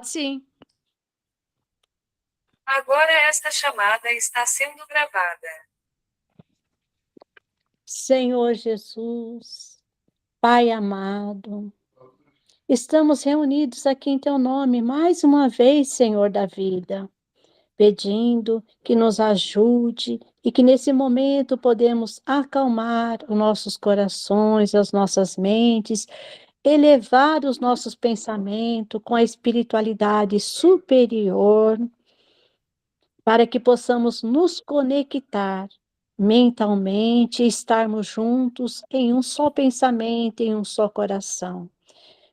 Sim. Agora esta chamada está sendo gravada. Senhor Jesus, Pai amado, estamos reunidos aqui em Teu nome mais uma vez, Senhor da vida, pedindo que nos ajude e que nesse momento podemos acalmar os nossos corações, as nossas mentes, elevar os nossos pensamentos com a espiritualidade superior, para que possamos nos conectar mentalmente e estarmos juntos em um só pensamento, em um só coração,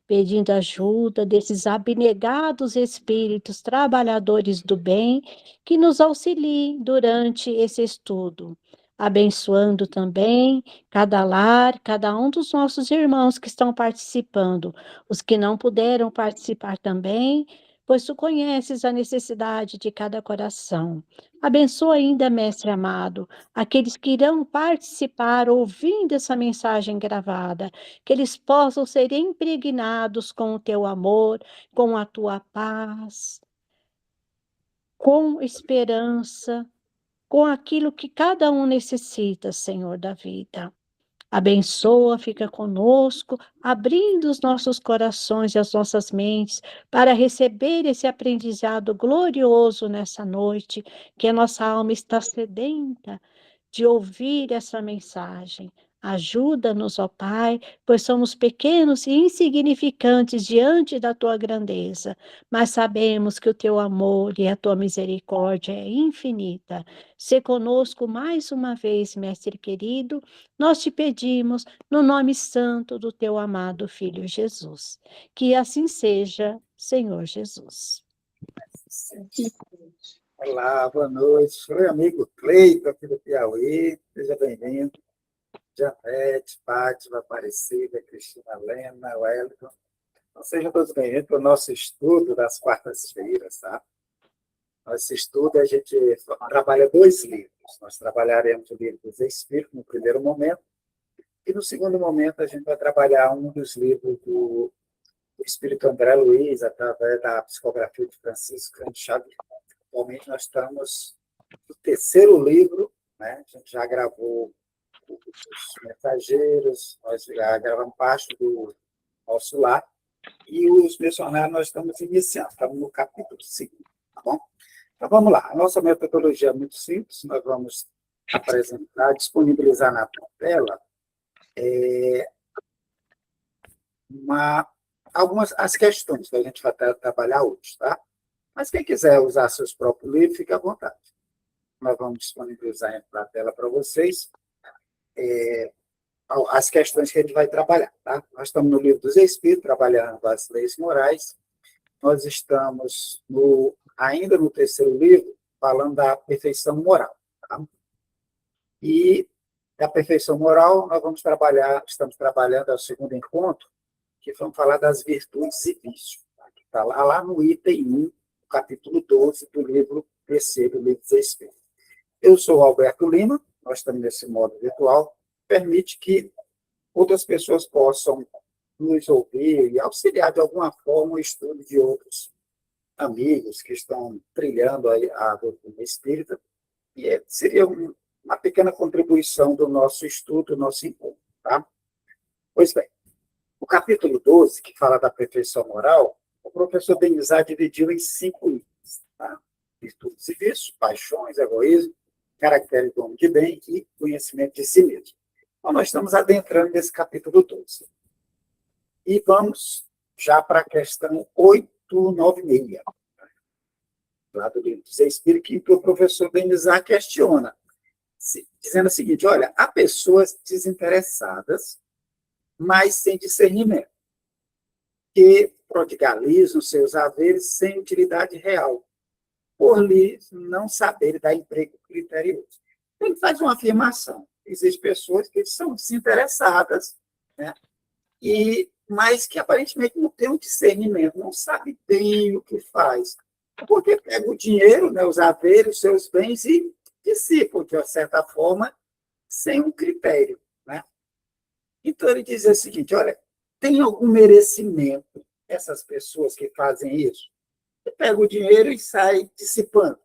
pedindo ajuda desses abnegados espíritos trabalhadores do bem que nos auxiliem durante esse estudo, abençoando também cada lar, cada um dos nossos irmãos que estão participando, os que não puderam participar também, pois tu conheces a necessidade de cada coração. Abençoa ainda, Mestre amado, aqueles que irão participar ouvindo essa mensagem gravada, que eles possam ser impregnados com o teu amor, com a tua paz, com esperança, com aquilo que cada um necessita, Senhor da vida. Abençoa, fica conosco, abrindo os nossos corações e as nossas mentes para receber esse aprendizado glorioso nessa noite, que a nossa alma está sedenta de ouvir essa mensagem. Ajuda-nos, ó Pai, pois somos pequenos e insignificantes diante da tua grandeza, mas sabemos que o teu amor e a tua misericórdia é infinita. Se conosco mais uma vez, Mestre querido, nós te pedimos no nome santo do teu amado Filho Jesus. Que assim seja, Senhor Jesus. Olá, boa noite. Oi, amigo Cleiton, aqui do Piauí. Seja bem-vindo. Janete, Fátima, Aparecida, Cristina Lena, Wellington. Então, sejam todos bem-vindos para o nosso estudo das quartas-feiras, tá? Nosso estudo, a gente trabalha 2 livros. Nós trabalharemos o livro dos Espíritos no primeiro momento, e no segundo momento a gente vai trabalhar um dos livros do Espírito André Luiz, através da psicografia de Francisco Cândido Xavier. Atualmente nós estamos no 3º livro, né? A gente já gravou os Mensageiros, nós já gravamos parte do Nosso Lar, e os Missionários nós estamos iniciando, estamos no capítulo 5, tá bom? Então vamos lá, a nossa metodologia é muito simples, nós vamos apresentar, disponibilizar na tela algumas as questões que a gente vai trabalhar hoje, tá? Mas quem quiser usar seus próprios livros, fique à vontade. Nós vamos disponibilizar na tela para vocês as questões que a gente vai trabalhar. Tá? Nós estamos no Livro dos Espíritos, trabalhando as leis morais. Nós estamos ainda no 3º livro, falando da perfeição moral. Tá? E da perfeição moral, nós estamos trabalhando ao 2º encontro, que vamos falar das virtudes e vícios. Tá? Que está lá no item 1, capítulo 12 do livro 3º, Livro dos Espíritos. Eu sou o Alberto Lima, nós estamos nesse modo virtual, permite que outras pessoas possam nos ouvir e auxiliar de alguma forma o estudo de outros amigos que estão trilhando a doutrina espírita, e seria uma pequena contribuição do nosso estudo, do nosso encontro. Tá? Pois bem, o capítulo 12, que fala da perfeição moral, o professor Denizar dividiu em 5 itens. Tá? Virtudes e vícios, paixões, egoísmo, caracteres do homem de bem e conhecimento de si mesmo. Então, nós estamos adentrando nesse capítulo 12. E vamos já para a questão 896, lá do livro dos Espíritos, que o professor Denizar questiona, dizendo o seguinte: olha, há pessoas desinteressadas, mas sem discernimento, que prodigalizam seus haveres sem utilidade real, por lhes não saber dar emprego criterioso. Ele faz uma afirmação. Existem pessoas que são desinteressadas, né? Mas que aparentemente não têm um discernimento, não sabe bem o que faz. Porque pega o dinheiro, né, os haveres, os seus bens e dissipam, de certa forma, sem um critério. Né? Então ele diz o seguinte: olha, tem algum merecimento essas pessoas que fazem isso? pega o dinheiro e sai dissipando,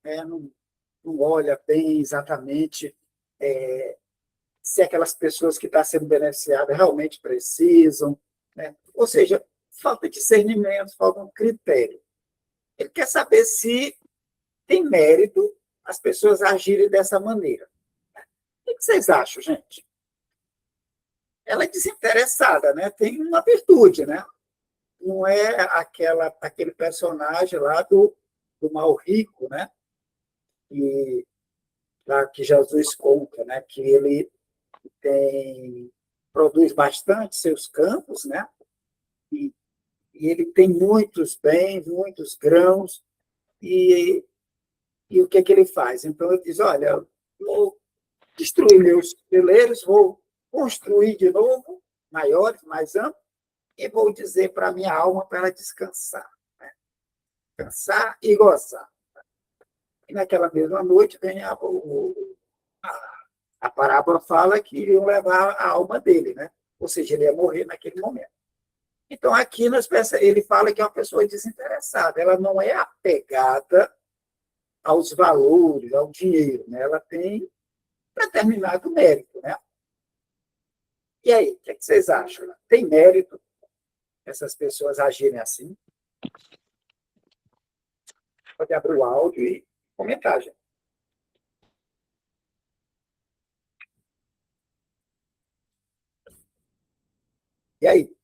né? Não olha bem exatamente se aquelas pessoas que estão sendo beneficiadas realmente precisam, né? Ou seja, falta discernimento, falta um critério. Ele quer saber se tem mérito as pessoas agirem dessa maneira. O que vocês acham, gente? Ela é desinteressada, né? Tem uma virtude, né? Não é aquele personagem lá do mal rico, né? E lá que Jesus conta, né? Que ele produz bastante seus campos, né? E, e ele tem muitos bens, muitos grãos, e o que ele faz? Então ele diz, olha, vou destruir meus celeiros, vou construir de novo, maiores, mais amplos, e vou dizer para a minha alma para ela descansar. Né? Descansar e gozar. E naquela mesma noite vem a parábola fala que iriam levar a alma dele, né? Ou seja, ele ia morrer naquele momento. Então, aqui ele fala que é uma pessoa desinteressada, ela não é apegada aos valores, ao dinheiro, né? Ela tem determinado mérito, né? E aí, o que vocês acham? Tem mérito essas pessoas agirem assim? Pode abrir o áudio e comentar, gente. E aí?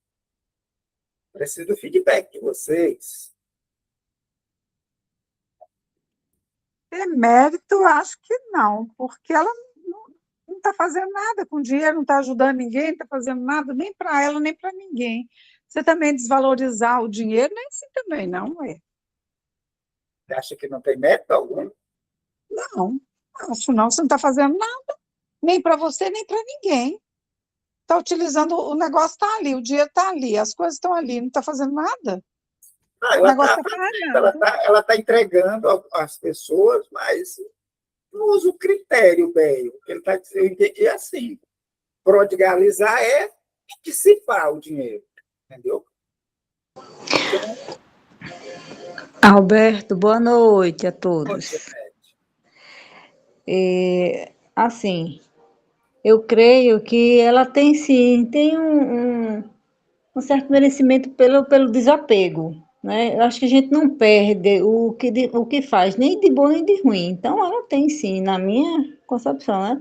Preciso do feedback de vocês. Mérito, acho que não, porque ela não está fazendo nada com dinheiro, não está ajudando ninguém, não está fazendo nada nem para ela, nem para ninguém. Você também desvalorizar o dinheiro, nem assim também, não é? Você acha que não tem mérito algum? Não, acho não, você não está fazendo nada, nem para você, nem para ninguém. Está utilizando, o negócio está ali, o dinheiro está ali, as coisas estão ali, não está fazendo nada. Não, O negócio está parado. ela tá entregando às pessoas, mas não usa o critério bem. O que ele está dizendo, eu entendi assim. Prodigalizar é dissipar o dinheiro, entendeu? Então, Alberto, boa noite a todos. pode Assim, eu creio que ela tem sim, tem um certo merecimento pelo desapego, né? Eu acho que a gente não perde o que faz, nem de bom nem de ruim. Então, ela tem sim, na minha concepção, né?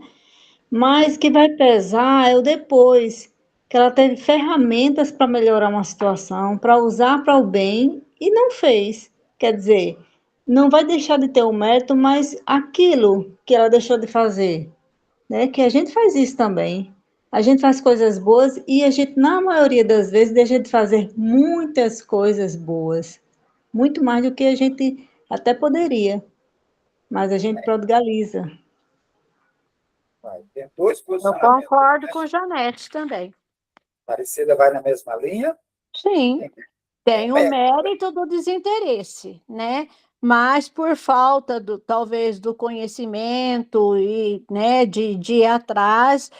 Mas que vai pesar é o depois, que ela teve ferramentas para melhorar uma situação, para usar para o bem e não fez. Quer dizer, não vai deixar de ter o mérito, mas aquilo que ela deixou de fazer, né? Que a gente faz isso também. A gente faz coisas boas e a gente, na maioria das vezes, deixa de fazer muitas coisas boas. Muito mais do que a gente até poderia, mas a gente prodigaliza. Tem dois Eu posicionamentos. concordo com Janete também. Aparecida vai na mesma linha? Sim, tem o mérito do desinteresse, né? Mas por falta talvez do conhecimento e, né, de ir atrás,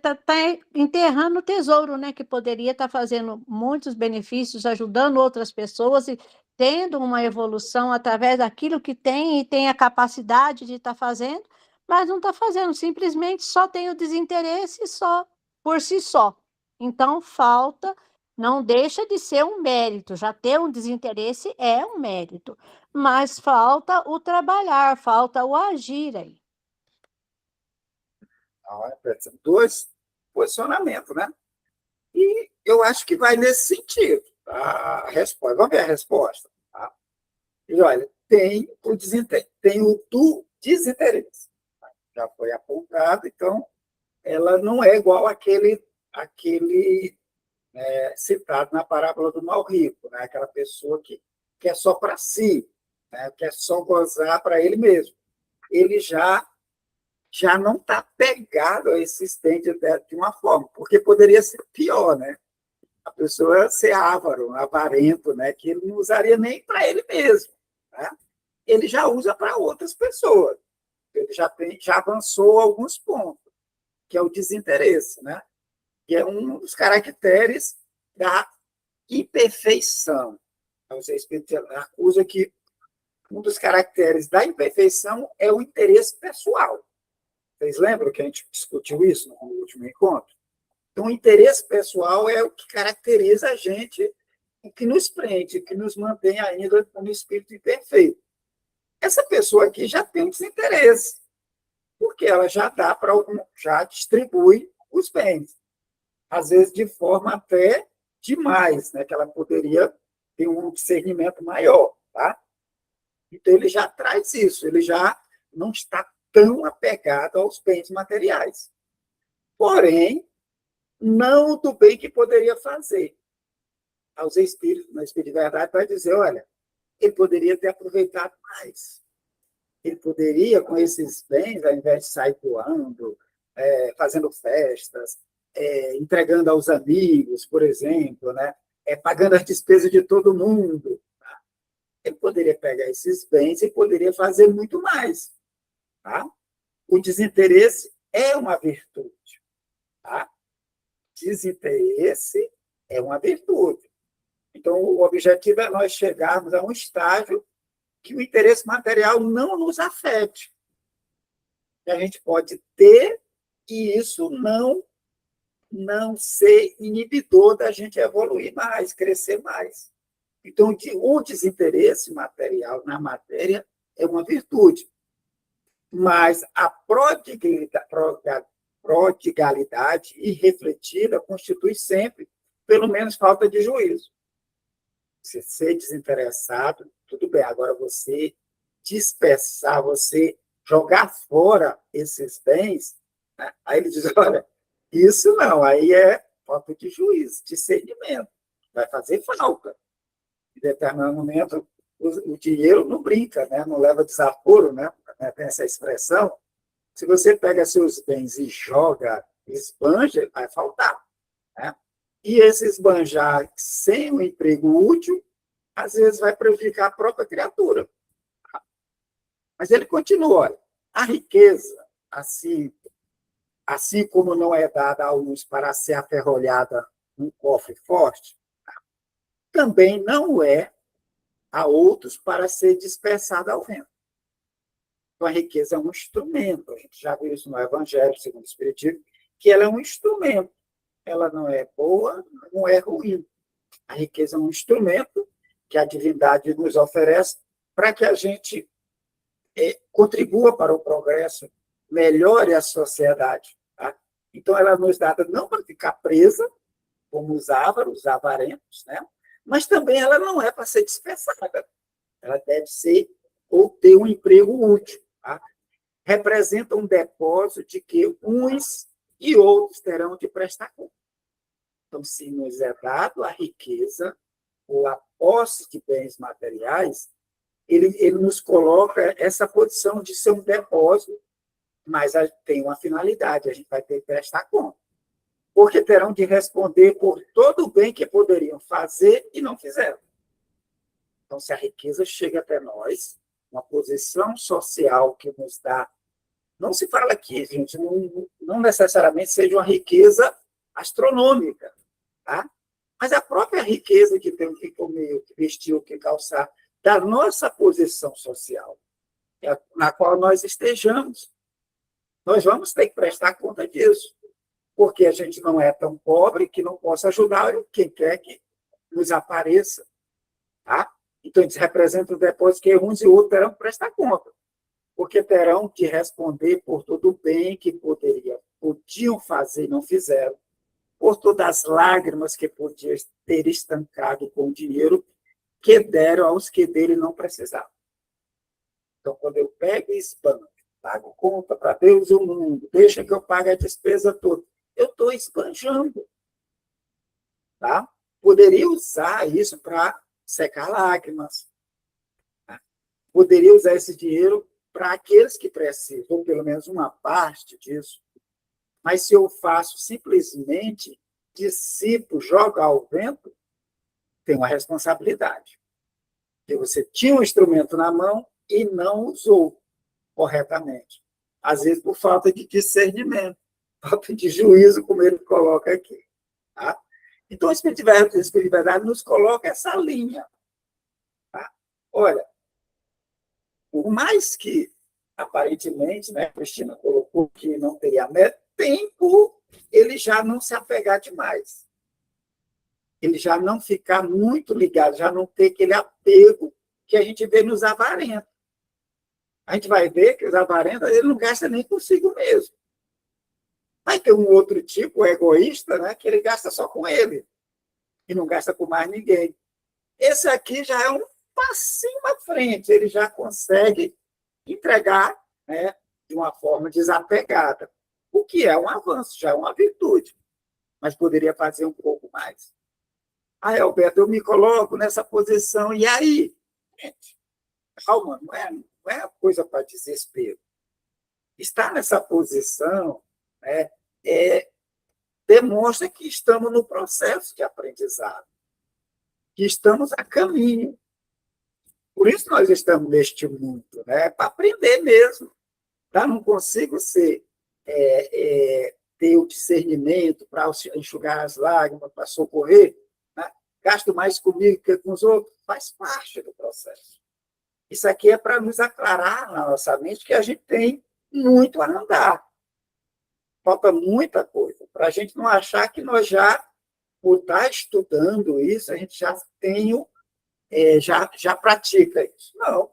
tá enterrando o tesouro, né? Que poderia estar fazendo muitos benefícios, ajudando outras pessoas e tendo uma evolução através daquilo que tem e tem a capacidade de estar fazendo, mas não está fazendo, simplesmente só tem o desinteresse só por si só. Então, falta, não deixa de ser um mérito, já ter um desinteresse é um mérito, mas falta o trabalhar, falta o agir aí. São dois posicionamentos, né? E eu acho que vai nesse sentido. A resposta. Vamos ver a resposta. Tá? E olha, tem o do desinteresse. Já foi apontado, então ela não é igual àquele citado na parábola do mal rico, né? Aquela pessoa que quer só para si, né? Quer só gozar para ele mesmo. Ele já não está pegado ao existente de uma forma, porque poderia ser pior, né? A pessoa ser avaro, avarento, né? Que ele não usaria nem para ele mesmo, né? Ele já usa para outras pessoas. Ele já avançou alguns pontos, que é o desinteresse, né? Que é um dos caracteres da imperfeição. O Espírito acusa que um dos caracteres da imperfeição é o interesse pessoal. Vocês lembram que a gente discutiu isso no último encontro? Então, o interesse pessoal é o que caracteriza a gente, o que nos prende, o que nos mantém ainda como espírito imperfeito. Essa pessoa aqui já tem um desinteresse, porque ela já dá para algum, já distribui os bens, às vezes de forma até demais, né, que ela poderia ter um discernimento maior, tá? Então, ele já traz isso, ele já não está tão apegado aos bens materiais. Porém, não do bem que poderia fazer. Aos espíritos, na Espírito de Verdade, vai dizer, olha, ele poderia ter aproveitado mais. Ele poderia, com esses bens, ao invés de sair doando, fazendo festas, entregando aos amigos, por exemplo, né? Pagando as despesas de todo mundo. Tá? Ele poderia pegar esses bens e poderia fazer muito mais. Tá? O desinteresse é uma virtude. Tá? Desinteresse é uma virtude. Então, o objetivo é nós chegarmos a um estágio que o interesse material não nos afete. Que a gente pode ter e isso não ser inibidor da gente evoluir mais, crescer mais. Então, o desinteresse material na matéria é uma virtude. Mas a prodigalidade irrefletida constitui sempre, pelo menos, falta de juízo. Você ser desinteressado, tudo bem. Agora, você dispersar, você jogar fora esses bens, né? Aí ele diz, olha, isso não, aí é falta de juízo, discernimento. Vai fazer falta. Em determinado momento, o dinheiro não brinca, né? Não leva desaforo, né? Tem essa expressão. Se você pega seus bens e joga, esbanja, vai faltar. Né? E esse esbanjar sem um emprego útil, às vezes vai prejudicar a própria criatura. Mas ele continua, olha, a riqueza, assim como não é dada a uns para ser aferrolhada num cofre forte, também não é a outros para ser dispersada ao vento. Então, a riqueza é um instrumento. A gente já viu isso no Evangelho, segundo o Espiritismo, que ela é um instrumento. Ela não é boa, não é ruim. A riqueza é um instrumento que a divindade nos oferece para que a gente contribua para o progresso, melhore a sociedade. Tá? Então, ela nos dá não para ficar presa, como os ávaros, os avarentos, né? Mas também ela não é para ser dispersada. Ela deve ser ou ter um emprego útil. Tá? Representa um depósito de que uns e outros terão de prestar conta. Então, se nos é dado a riqueza ou a posse de bens materiais, ele nos coloca essa posição de ser um depósito, mas tem uma finalidade, a gente vai ter que prestar conta. Porque terão de responder por todo o bem que poderiam fazer e não fizeram. Então, se a riqueza chega até nós, uma posição social que nos dá... Não se fala aqui, gente, não necessariamente seja uma riqueza astronômica, tá? Mas a própria riqueza que tem o que comer, o que vestir, o que calçar, da nossa posição social, na qual nós estejamos. Nós vamos ter que prestar conta disso, porque a gente não é tão pobre que não possa ajudar quem quer que nos apareça. Tá? Então, isso representa o depósito que uns e outros terão que prestar conta, porque terão que responder por todo o bem que podiam fazer e não fizeram, por todas as lágrimas que podiam ter estancado com o dinheiro que deram aos que dele não precisavam. Então, quando eu pego e espanco, pago conta para Deus e o mundo, deixa que eu pague a despesa toda, eu estou esbanjando. Tá? Poderia usar isso para secar lágrimas. Tá? Poderia usar esse dinheiro para aqueles que precisam, ou pelo menos uma parte disso. Mas se eu faço simplesmente, dissipo, jogo ao vento, tem uma responsabilidade. Porque você tinha um instrumento na mão e não usou corretamente. Às vezes por falta de discernimento, falta de juízo, como ele coloca aqui. Tá? Então, a espiritualidade nos coloca essa linha. Olha, por mais que, aparentemente, né, a Cristina colocou que não teria meta, tempo ele já não se apegar demais. Ele já não ficar muito ligado, já não ter aquele apego que a gente vê nos avarentos. A gente vai ver que os avarentos, ele não gasta nem consigo mesmo. Vai ter um outro tipo, o egoísta, né, que ele gasta só com ele e não gasta com mais ninguém. Esse aqui já é um passinho à frente, ele já consegue entregar, né, de uma forma desapegada, o que é um avanço, já é uma virtude, mas poderia fazer um pouco mais. Ah, Alberto, eu me coloco nessa posição, e aí? Gente, calma, não é coisa para desespero. Estar nessa posição, né, demonstra que estamos no processo de aprendizado, que estamos a caminho. Por isso nós estamos neste mundo, né, para aprender mesmo. Tá? Não consigo ter o discernimento para enxugar as lágrimas, para socorrer, né? Gasto mais comigo que com os outros, faz parte do processo. Isso aqui é para nos aclarar na nossa mente que a gente tem muito a andar. Falta muita coisa, para a gente não achar que nós já, por estar estudando isso, a gente já tem, já pratica isso. Não.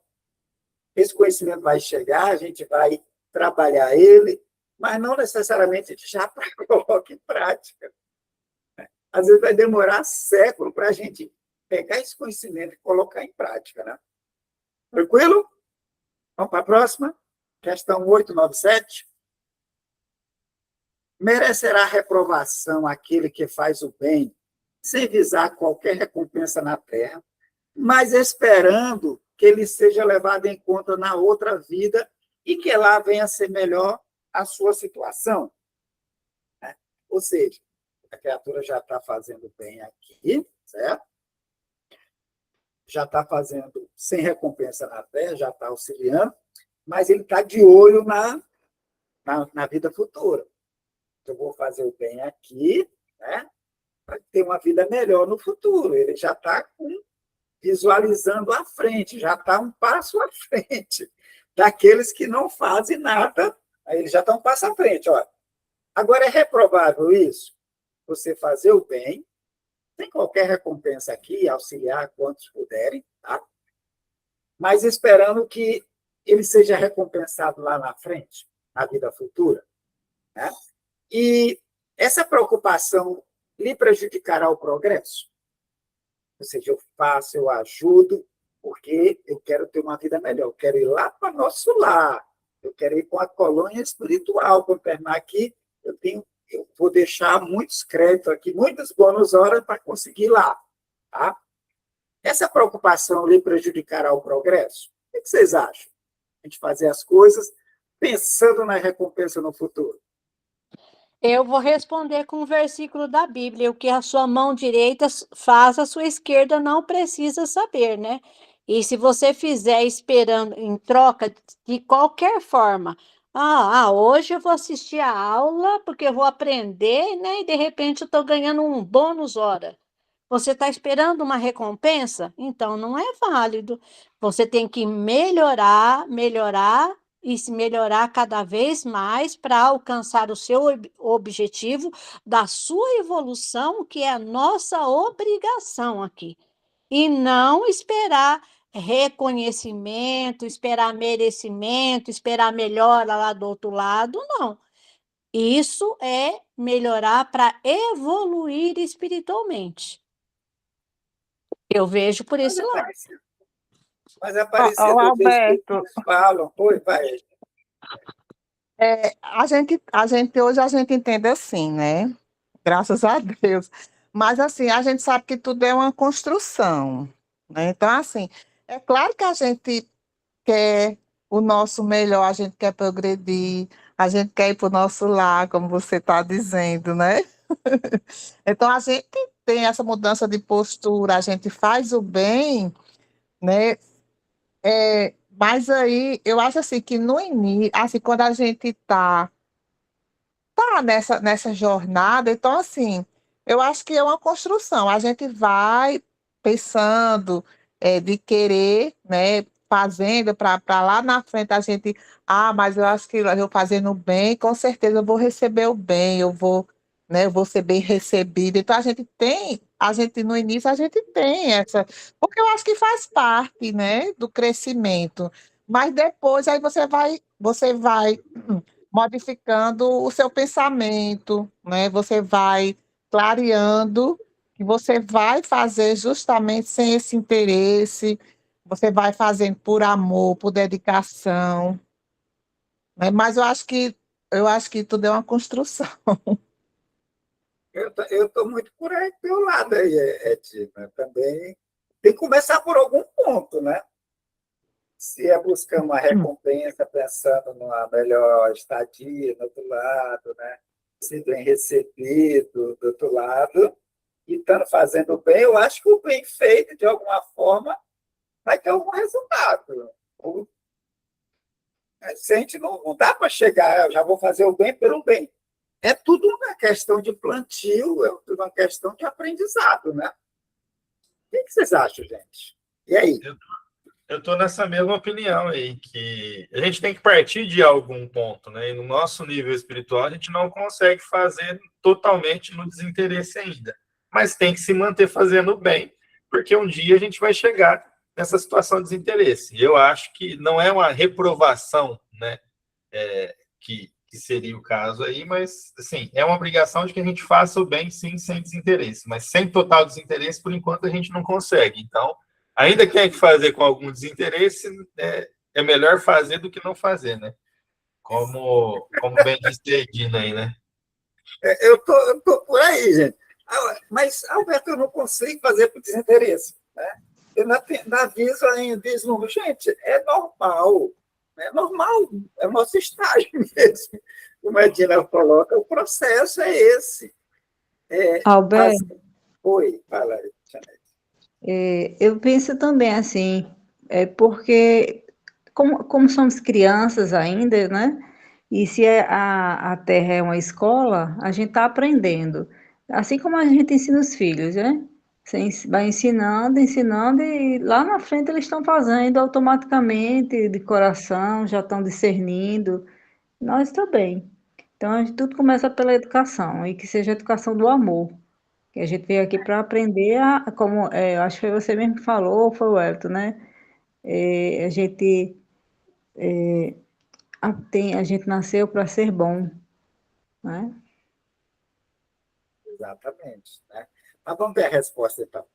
Esse conhecimento vai chegar, a gente vai trabalhar ele, mas não necessariamente a gente já coloca em prática. Às vezes vai demorar séculos para a gente pegar esse conhecimento e colocar em prática. Né? Tranquilo? Vamos para a próxima? Questão 897. Merecerá reprovação aquele que faz o bem, sem visar qualquer recompensa na terra, mas esperando que ele seja levado em conta na outra vida e que lá venha a ser melhor a sua situação. Né? Ou seja, a criatura já está fazendo bem aqui, certo? Já está fazendo sem recompensa na terra, já está auxiliando, mas ele está de olho na vida futura. Eu vou fazer o bem aqui, né, para ter uma vida melhor no futuro. Ele já está visualizando à frente, já está um passo à frente daqueles que não fazem nada. Aí ele já está um passo à frente. Ó. Agora, é reprovável isso? Você fazer o bem, sem qualquer recompensa aqui, auxiliar quantos puderem, tá? Mas esperando que ele seja recompensado lá na frente, na vida futura. Né? E essa preocupação lhe prejudicará o progresso? Ou seja, eu faço, eu ajudo, porque eu quero ter uma vida melhor, eu quero ir lá para nosso lar, eu quero ir com a colônia espiritual, para terminar aqui, eu vou deixar muitos créditos aqui, muitas bônus horas para conseguir ir lá. Tá? Essa preocupação lhe prejudicará o progresso? O que vocês acham? A gente fazer as coisas pensando na recompensa no futuro. Eu vou responder com um versículo da Bíblia: o que a sua mão direita faz, a sua esquerda não precisa saber, né? E se você fizer esperando em troca de qualquer forma, hoje eu vou assistir a aula porque eu vou aprender, né? E de repente eu estou ganhando um bônus hora. Você está esperando uma recompensa? Então não é válido. Você tem que melhorar, melhorar e se melhorar cada vez mais para alcançar o seu objetivo da sua evolução, que é a nossa obrigação aqui. E não esperar reconhecimento, esperar merecimento, esperar melhora lá do outro lado, não. Isso é melhorar para evoluir espiritualmente. Eu vejo por esse lado. Mas Aparecida, Alberto, falam, oi, vai. a gente hoje a gente entende assim, né? Graças a Deus. Mas assim, a gente sabe que tudo é uma construção, né? Então, assim, é claro que a gente quer o nosso melhor, a gente quer progredir, a gente quer ir para o nosso lar, como você está dizendo, né? Então, a gente tem essa mudança de postura, a gente faz o bem, né? Mas aí, eu acho assim que no início, assim, quando a gente tá nessa jornada, então assim, eu acho que é uma construção. A gente vai pensando de querer, né, fazendo para lá na frente a gente, mas eu acho que eu fazendo bem, com certeza eu vou receber o bem, eu vou, né, eu vou ser bem recebido. Então a gente no início a gente tem essa, porque eu acho que faz parte, né, do crescimento. Mas depois aí você vai modificando o seu pensamento, né? Você vai clareando que você vai fazer justamente sem esse interesse, você vai fazendo por amor, por dedicação, né? Mas eu acho que tudo é uma construção. Eu tô muito por aí, do teu lado aí, Edna. Também tem que começar por algum ponto, né? Se é buscar uma recompensa, pensando numa melhor estadia do outro lado, né? Se bem recebido do outro lado, e estando fazendo bem, eu acho que o bem feito, de alguma forma, vai ter algum resultado. Se a gente não dá para chegar, eu já vou fazer o bem pelo bem. É tudo uma questão de plantio, é tudo uma questão de aprendizado, né? O que vocês acham, gente? E aí? Eu estou nessa mesma opinião aí, que a gente tem que partir de algum ponto, né? E no nosso nível espiritual, a gente não consegue fazer totalmente no desinteresse ainda, mas tem que se manter fazendo bem, porque um dia a gente vai chegar nessa situação de desinteresse. Eu acho que não é uma reprovação, né? Que seria o caso aí, mas, assim, é uma obrigação de que a gente faça o bem, sim, sem desinteresse, mas sem total desinteresse, por enquanto, a gente não consegue. Então, ainda que tenha que fazer com algum desinteresse, é melhor fazer do que não fazer, né? Como bem disse a Edina aí, né? Eu tô por aí, gente. Mas, Alberto, eu não consigo fazer por desinteresse, né? Eu na vislumbre, gente, é normal, é o nosso estágio mesmo. Como a Edina coloca, o processo é esse. Alberto, Oi, fala aí, Janete. eu penso também assim, porque como somos crianças ainda, né? E se a Terra é uma escola, a gente está aprendendo. Assim como a gente ensina os filhos, né? Você vai ensinando, ensinando, e lá na frente eles estão fazendo automaticamente, de coração, já estão discernindo. Nós também. Então, tudo começa pela educação, e que seja a educação do amor. Que a gente veio aqui para aprender, como eu acho que foi você mesmo que falou, foi o Elton, né? A gente nasceu para ser bom, né? Exatamente. Né? Mas vamos ver a resposta, então.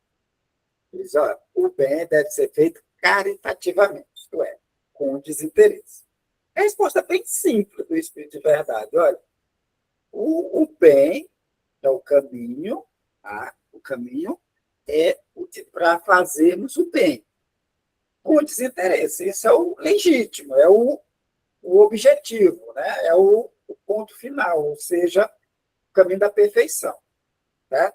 Diz, ó, o bem deve ser feito caritativamente, isto é, com desinteresse. A resposta é bem simples do Espírito de Verdade. Olha, o bem é o caminho, tá? O caminho é para fazermos o bem, com desinteresse. Isso é o legítimo, é o objetivo, né? É o ponto final, ou seja, o caminho da perfeição. Né?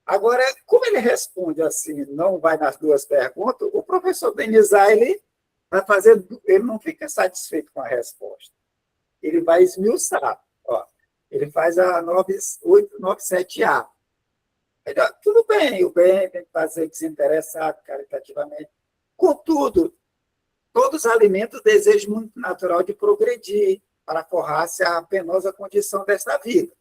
Agora, como ele responde assim, não vai nas duas perguntas, o professor Denizar, ele não fica satisfeito com a resposta. Ele vai esmiuçar. Ó, ele faz a 9897A. Ele, ó, tudo bem, o bem tem que fazer desinteressado, caritativamente. Contudo, todos os alimentos desejam muito natural de progredir para forrar-se a penosa condição desta vida.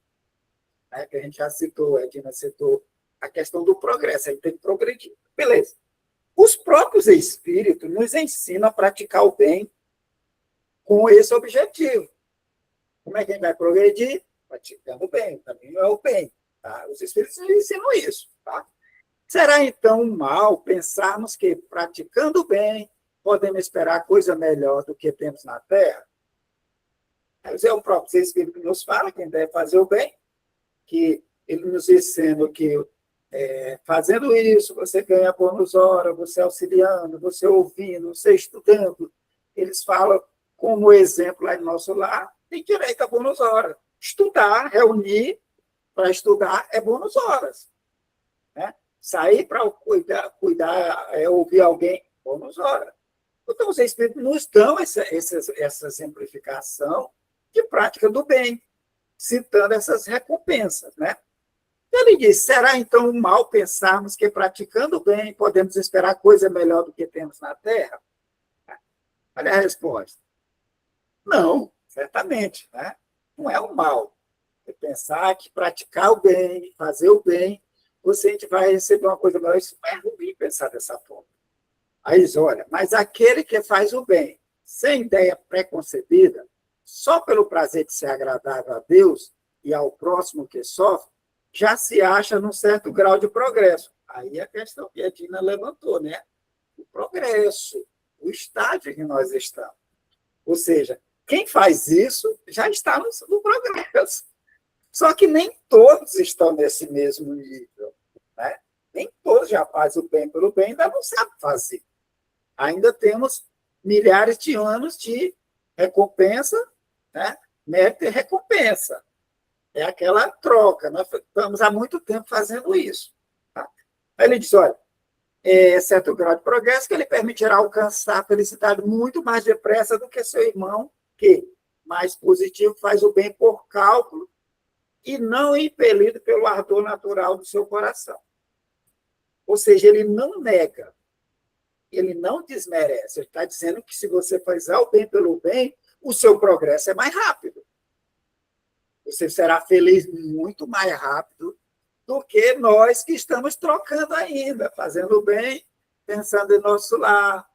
Né? Que a gente já citou, a Edina citou, a questão do progresso, ele tem que progredir. Beleza. Os próprios espíritos nos ensinam a praticar o bem com esse objetivo. Como é que a gente vai progredir? Praticando o bem, o caminho é o bem. Tá? Os espíritos nos ensinam isso. Tá? Será, então, mal pensarmos que, praticando o bem, podemos esperar coisa melhor do que temos na Terra? É o próprio Espírito que nos fala, quem deve fazer o bem, que ele nos ensina que fazendo isso, você ganha bônus hora, você auxiliando, você ouvindo, você estudando. Eles falam, como exemplo lá em nosso lar, tem direito a bônus hora. Estudar, reunir para estudar é bônus horas. Né? Sair para cuidar ouvir alguém, bônus hora. Então, os Espíritos nos dão essa exemplificação de prática do bem, citando essas recompensas, né? Ele diz, será então mal pensarmos que praticando o bem podemos esperar coisa melhor do que temos na terra? Olha a resposta. Não, certamente, né? Não é o mal. É pensar que praticar o bem, fazer o bem, a gente vai receber uma coisa melhor. Isso não é ruim pensar dessa forma. Aí diz, olha, mas aquele que faz o bem, sem ideia preconcebida, só pelo prazer de ser agradável a Deus e ao próximo que sofre, já se acha num certo grau de progresso. Aí a questão que a Dina levantou, né? O progresso, o estágio que nós estamos. Ou seja, quem faz isso já está no progresso. Só que nem todos estão nesse mesmo nível, né? Nem todos já fazem o bem pelo bem, ainda não sabem fazer. Ainda temos milhares de anos de recompensa, né? Mérito e recompensa. É aquela troca. Nós estamos há muito tempo fazendo isso. Tá? Aí ele diz, olha, certo grau de progresso que ele permitirá alcançar a felicidade muito mais depressa do que seu irmão, que, mais positivo, faz o bem por cálculo e não impelido pelo ardor natural do seu coração. Ou seja, ele não nega, ele não desmerece. Ele está dizendo que se você fizer o bem pelo bem, o seu progresso é mais rápido. Você será feliz muito mais rápido do que nós que estamos trocando ainda, fazendo o bem, pensando em nosso lar,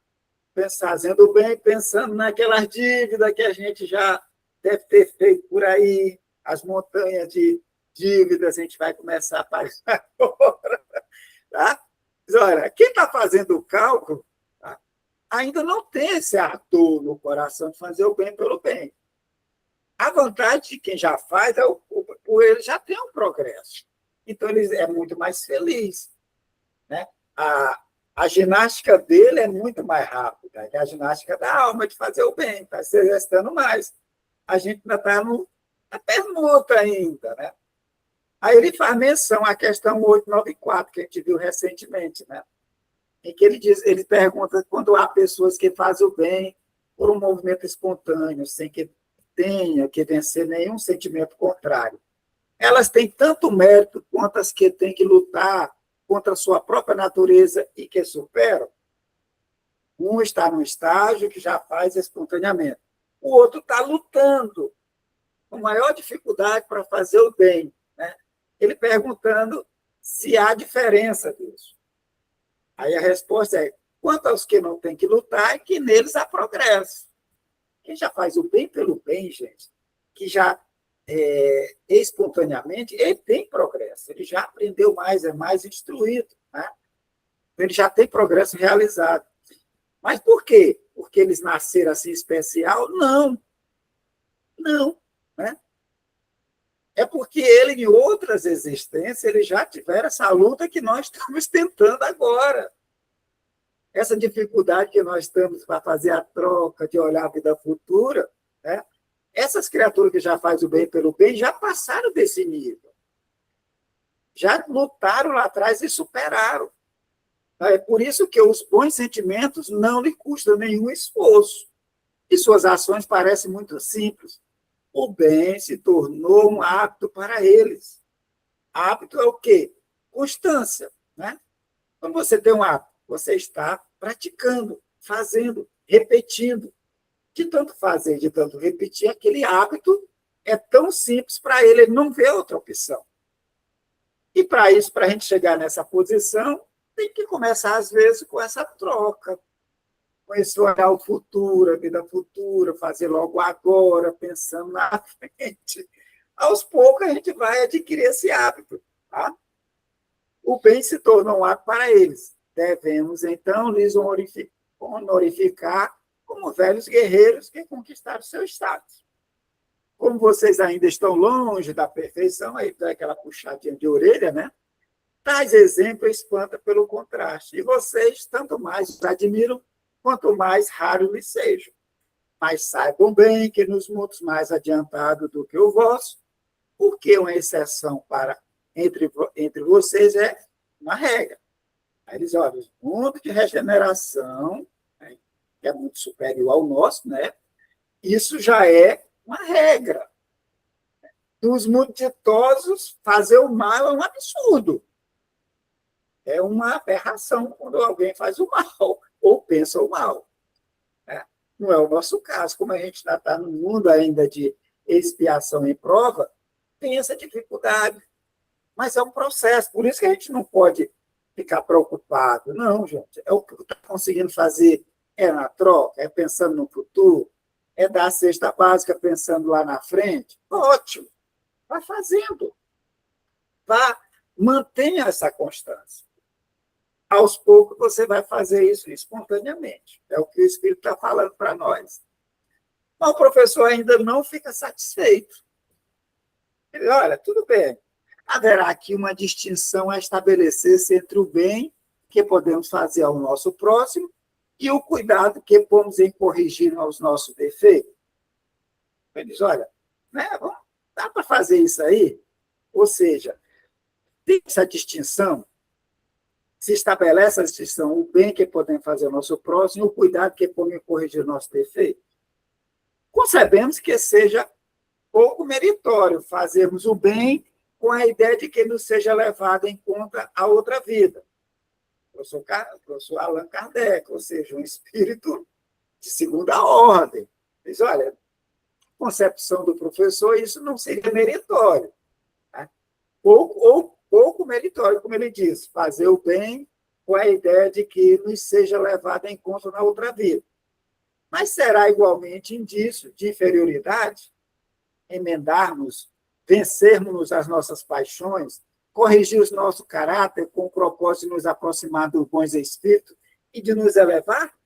fazendo o bem, pensando naquelas dívidas que a gente já deve ter feito por aí, as montanhas de dívidas a gente vai começar a pagar agora. Tá? Mas, olha, quem está fazendo o cálculo, tá? Ainda não tem esse ardor no coração de fazer o bem pelo bem. A vantagem de quem já faz é ele já tem um progresso. Então, ele é muito mais feliz. Né? A ginástica dele é muito mais rápida, é a ginástica da alma, de fazer o bem, está se exercitando mais. A gente ainda está na permuta ainda. Né? Aí ele faz menção à questão 894, que a gente viu recentemente, né? Em que ele pergunta quando há pessoas que fazem o bem por um movimento espontâneo, sem que tenha que vencer nenhum sentimento contrário. Elas têm tanto mérito quanto as que têm que lutar contra a sua própria natureza e que superam. Um está num estágio que já faz espontaneamente. O outro está lutando com maior dificuldade para fazer o bem. Né? Ele perguntando se há diferença disso. Aí a resposta é, quanto aos que não têm que lutar, é que neles há progresso. Quem já faz o bem pelo bem, gente, que já espontaneamente, ele tem progresso, ele já aprendeu mais, é mais instruído, né? Ele já tem progresso realizado. Mas por quê? Porque eles nasceram assim especial? Não. Não. Né? É porque ele, em outras existências, ele já tiveram essa luta que nós estamos tentando agora. Essa dificuldade que nós temos para fazer a troca, de olhar a vida futura, né? Essas criaturas que já fazem o bem pelo bem já passaram desse nível. Já lutaram lá atrás e superaram. É por isso que os bons sentimentos não lhe custam nenhum esforço. E suas ações parecem muito simples. O bem se tornou um hábito para eles. Hábito é o quê? Constância. Né? Quando você tem um hábito, você está praticando, fazendo, repetindo. De tanto fazer, de tanto repetir, aquele hábito é tão simples para ele não vê outra opção. E para isso, para a gente chegar nessa posição, tem que começar, às vezes, com essa troca. Com esse olhar o futuro, a vida futura, fazer logo agora, pensando na frente. Aos poucos, a gente vai adquirir esse hábito. Tá? O bem se tornou um hábito para eles. Devemos, então, lhes honorificar como velhos guerreiros que conquistaram seu status. Como vocês ainda estão longe da perfeição, aí dá aquela puxadinha de orelha, né? Tais exemplos espanta pelo contraste. E vocês, tanto mais os admiram, quanto mais raros lhes sejam. Mas saibam bem que nos mundos mais adiantados do que o vosso, porque uma exceção entre vocês é uma regra. Aí eles olham, o mundo de regeneração, né, que é muito superior ao nosso, né? Isso já é uma regra. dos muito ditosos, fazer o mal é um absurdo. É uma aberração quando alguém faz o mal ou pensa o mal. Né? Não é o nosso caso. Como a gente ainda está no mundo ainda de expiação e prova, tem essa dificuldade. Mas é um processo. Por isso que a gente não pode ficar preocupado. Não, gente. É o que está conseguindo fazer é na troca, é pensando no futuro, é dar a cesta básica pensando lá na frente. Ótimo. Vá fazendo. Vá, mantenha essa constância. Aos poucos você vai fazer isso espontaneamente. É o que o Espírito está falando para nós. Mas o professor ainda não fica satisfeito. Ele, olha, tudo bem. Haverá aqui uma distinção a estabelecer-se entre o bem que podemos fazer ao nosso próximo e o cuidado que pomos em corrigir os nossos defeitos. Ele diz, olha, né, dá para fazer isso aí? Ou seja, tem essa distinção, se estabelece a distinção, o bem que podemos fazer ao nosso próximo e o cuidado que pomos em corrigir o nosso defeito. Concebemos que seja pouco meritório fazermos o bem com a ideia de que não seja levado em conta a outra vida. Professor Allan Kardec, ou seja, um espírito de segunda ordem. Diz, olha, concepção do professor, isso não seria meritório. Tá? Pouco meritório, como ele diz, fazer o bem com a ideia de que não seja levado em conta na outra vida. Mas será igualmente indício de inferioridade emendarmos, vencermos as nossas paixões, corrigir o nosso caráter com o propósito de nos aproximar dos bons espíritos e de nos elevar?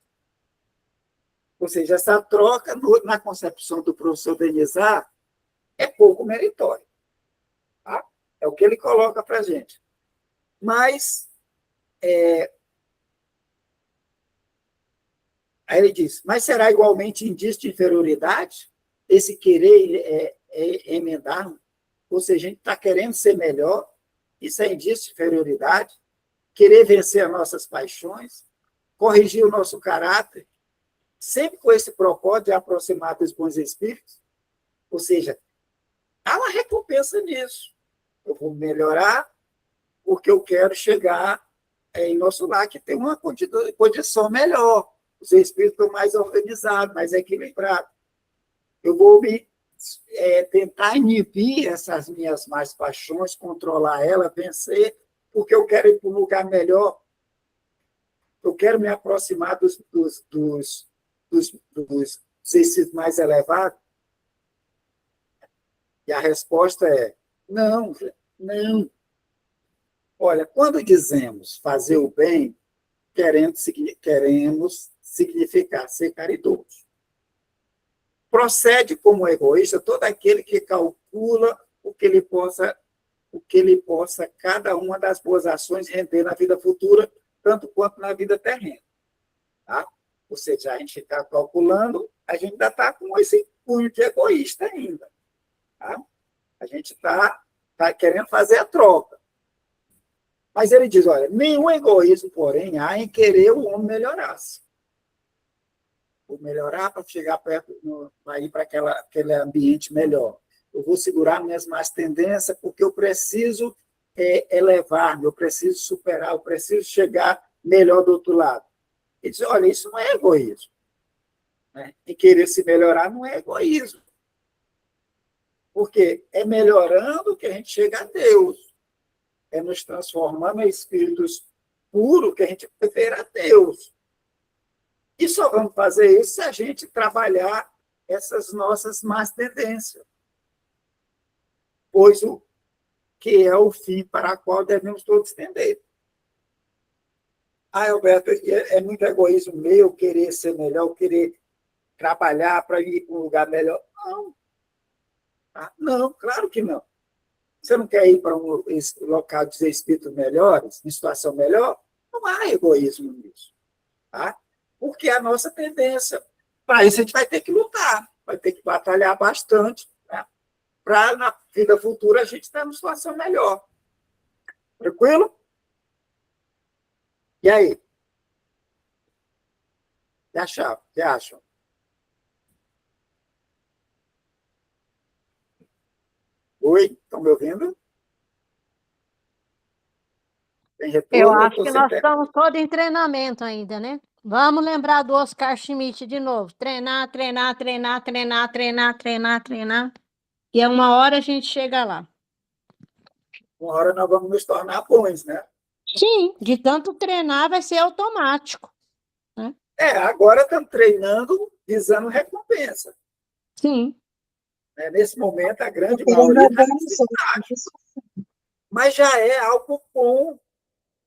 Ou seja, essa troca, na concepção do professor Denizar, é pouco meritório. Tá? É o que ele coloca para a gente. Mas, aí ele diz, mas será igualmente indício de inferioridade esse querer emendar? Ou seja, a gente está querendo ser melhor, isso é indício de inferioridade, querer vencer as nossas paixões, corrigir o nosso caráter, sempre com esse propósito de aproximar dos bons espíritos. Ou seja, há uma recompensa nisso. Eu vou melhorar porque eu quero chegar em nosso lar, que tem uma condição melhor. Os espíritos estão mais organizados, mais equilibrados. Eu vou tentar inibir essas minhas más paixões, controlar ela, vencer, porque eu quero ir para um lugar melhor. Eu quero me aproximar dos espíritos mais elevados. E a resposta é não, não. Olha, quando dizemos fazer o bem, queremos significar ser caridoso. Procede como egoísta todo aquele que calcula o que ele possa cada uma das boas ações render na vida futura, tanto quanto na vida terrena. Tá? Ou seja, a gente está calculando, a gente ainda está com esse cunho de egoísta ainda. Tá? A gente está querendo fazer a troca. Mas ele diz, olha, nenhum egoísmo, porém, há em querer o homem melhorar-se. Vou melhorar para chegar perto, para ir para aquele ambiente melhor. Eu vou segurar minhas más tendências porque eu preciso elevar-me, eu preciso superar, eu preciso chegar melhor do outro lado. Ele diz, olha, isso não é egoísmo. Né? E querer se melhorar não é egoísmo. Porque é melhorando que a gente chega a Deus. É nos transformando em espíritos puros que a gente vai ver a Deus. E só vamos fazer isso se a gente trabalhar essas nossas más tendências. Pois o que é o fim para o qual devemos todos tender. Ah, Alberto, é muito egoísmo meu querer ser melhor, querer trabalhar para ir para um lugar melhor. Não. Ah, não, claro que não. Você não quer ir para um local de espíritos melhores, em situação melhor? Não há egoísmo nisso. Tá? Porque é a nossa tendência. Para isso, a gente vai ter que lutar, vai ter que batalhar bastante, né? Para, na vida futura, a gente estar numa situação melhor. Tranquilo? E aí? O que acham? Oi, estão me ouvindo? Tem Eu retorno? Eu acho estou que sem nós tempo. estamos todos em treinamento ainda, né? Vamos lembrar do Oscar Schmidt de novo. Treinar, treinar, treinar, treinar, treinar, treinar, treinar. E uma hora a gente chega lá. Uma hora nós vamos nos tornar bons, né? Sim, de tanto treinar vai ser automático, né? Agora estamos treinando visando recompensa. Sim. Né? Nesse momento, a grande Querendo maioria está agradar nesse os outros. estágio. Mas já é algo bom,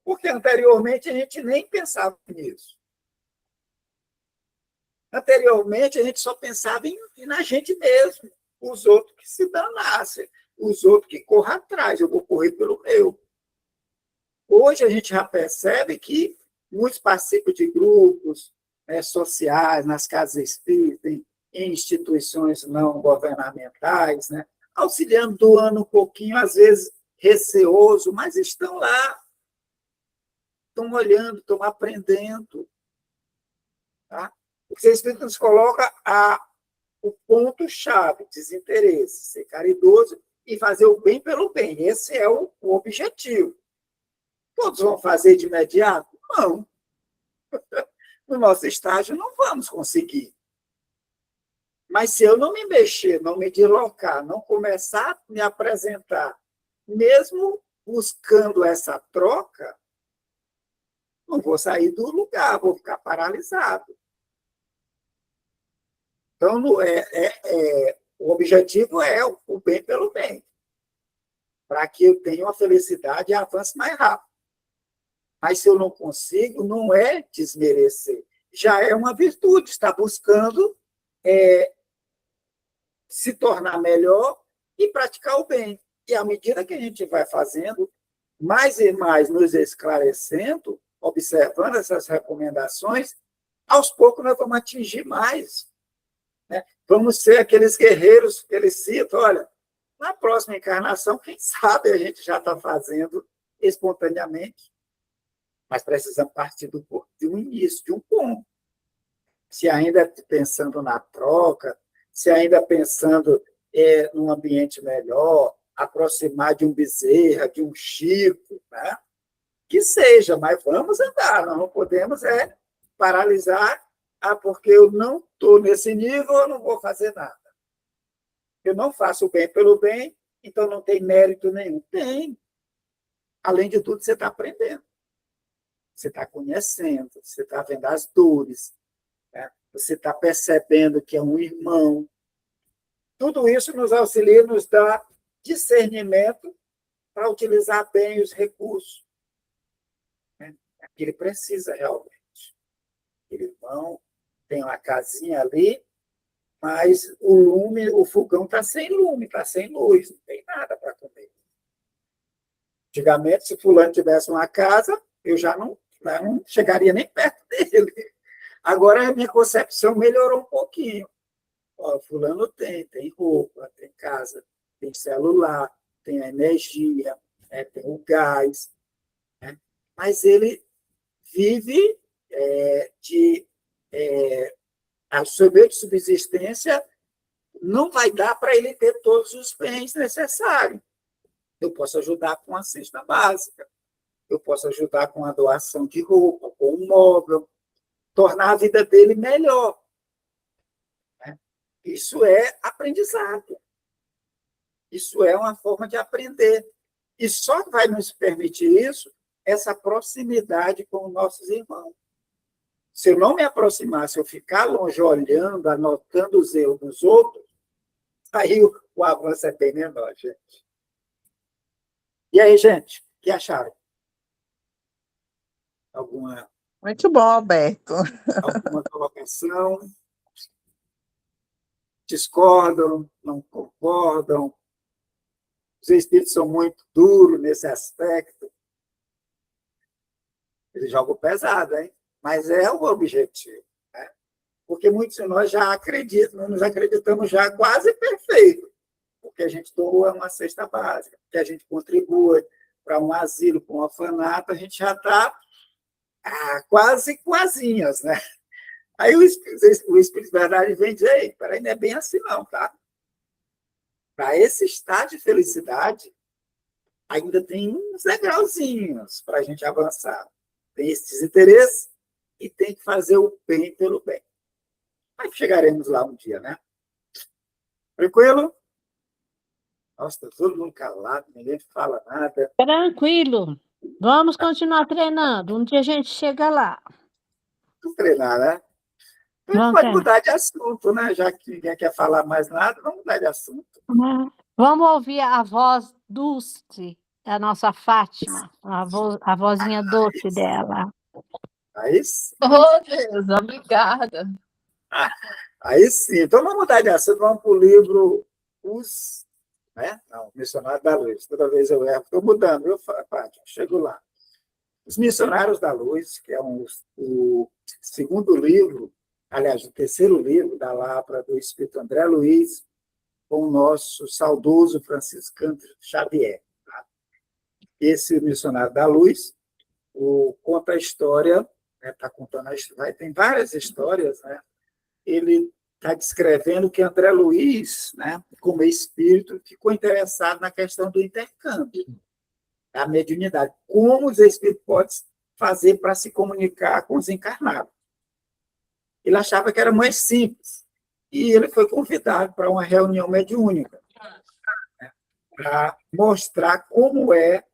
porque anteriormente a gente nem pensava nisso. Anteriormente, a gente só pensava na gente mesmo, os outros que se danassem, os outros que corram atrás, eu vou correr pelo meu. Hoje a gente já percebe que muitos participam de grupos sociais, nas casas espíritas, em instituições não governamentais, né? Auxiliando, doando um pouquinho, às vezes receoso, mas estão lá, estão olhando, estão aprendendo. Tá? O Espírito nos coloca o ponto-chave, desinteresse, ser caridoso e fazer o bem pelo bem. Esse é o objetivo. Todos vão fazer de imediato? Não. No nosso estágio, não vamos conseguir. Mas se eu não me mexer, não me deslocar, não começar a me apresentar, mesmo buscando essa troca, não vou sair do lugar, vou ficar paralisado. Então, o objetivo é o bem pelo bem, para que eu tenha uma felicidade e avance mais rápido. Mas se eu não consigo, não é desmerecer. Já é uma virtude, está buscando se tornar melhor e praticar o bem. E à medida que a gente vai fazendo, mais e mais nos esclarecendo, observando essas recomendações, aos poucos nós vamos atingir mais. Né? Vamos ser aqueles guerreiros que eles citam. Olha, na próxima encarnação, quem sabe a gente já está fazendo espontaneamente. Mas precisamos partir de um início, de um ponto. Se ainda pensando na troca, se ainda pensando num ambiente melhor, aproximar de um Bezerra, de um Chico, né? Que seja, mas vamos andar, nós não podemos paralisar, porque eu não estou nesse nível, eu não vou fazer nada. Eu não faço o bem pelo bem, então não tem mérito nenhum. Tem. Além de tudo, você está aprendendo. Você está conhecendo, você está vendo as dores, né? Você está percebendo que é um irmão. Tudo isso nos auxilia, nos dá discernimento para utilizar bem os recursos, né? Que ele precisa realmente. Aquele irmão tem uma casinha ali, mas o fogão está sem lume, está sem luz, não tem nada para comer. Antigamente, se fulano tivesse uma casa, eu já não chegaria nem perto dele. Agora, a minha concepção melhorou um pouquinho. Ó, fulano tem roupa, tem casa, tem celular, tem a energia, tem o gás. Né? Mas ele vive a seu meio de subsistência não vai dar para ele ter todos os bens necessários. Eu posso ajudar com a cesta básica, eu posso ajudar com a doação de roupa, com um móvel, tornar a vida dele melhor. Né? Isso é aprendizado. Isso é uma forma de aprender. E só vai nos permitir isso, essa proximidade com os nossos irmãos. Se eu não me aproximar, se eu ficar longe olhando, anotando os erros dos outros, aí o avanço é bem menor, gente. E aí, gente, o que acharam? Alguma Muito bom, Alberto. colocação? Discordam? Não concordam? Os espíritos são muito duros nesse aspecto. Eles jogam pesado, hein? Mas é o objetivo. Né? Porque muitos de nós já acreditam, nos acreditamos já quase perfeito, porque a gente doa uma cesta básica, que a gente contribui para um asilo, para um orfanato, a gente já está quase quasinhas, né? Aí o Espírito de Verdade vem dizer, ei, peraí, não é bem assim não, tá? para esse estado de felicidade, ainda tem uns degrauzinhos para a gente avançar. Tem esse desinteresse e tem que fazer o bem pelo bem. Mas chegaremos lá um dia, né? Tranquilo? Nossa, está todo mundo calado, ninguém fala nada. Tranquilo. Vamos continuar treinando. Um dia a gente chega lá. Vamos treinar, né? A gente Vamos pode treinar. mudar de assunto, né? Já que ninguém quer falar mais nada, vamos mudar de assunto. Vamos ouvir a voz doce da nossa Fátima, a vozinha doce dela. Aí sim. Oh, Deus, obrigada. Aí sim. Então vamos mudar de assunto, vamos para o livro Os... Né? Não, Missionários da Luz. Toda vez eu erro, estou mudando, viu, Fátima? Chego lá. Os Missionários da Luz, que é o segundo livro, aliás, o terceiro livro da Lavra do Espírito André Luiz, com o nosso saudoso Franciscano Xavier. Tá? Esse Missionário da Luz conta a história, está contando a história, tem várias histórias, né? Ele está descrevendo que André Luiz, né, como espírito, ficou interessado na questão do intercâmbio, da mediunidade. Como os espíritos podem fazer para se comunicar com os encarnados. Ele achava que era mais simples. E ele foi convidado para uma reunião mediúnica, né, para mostrar como é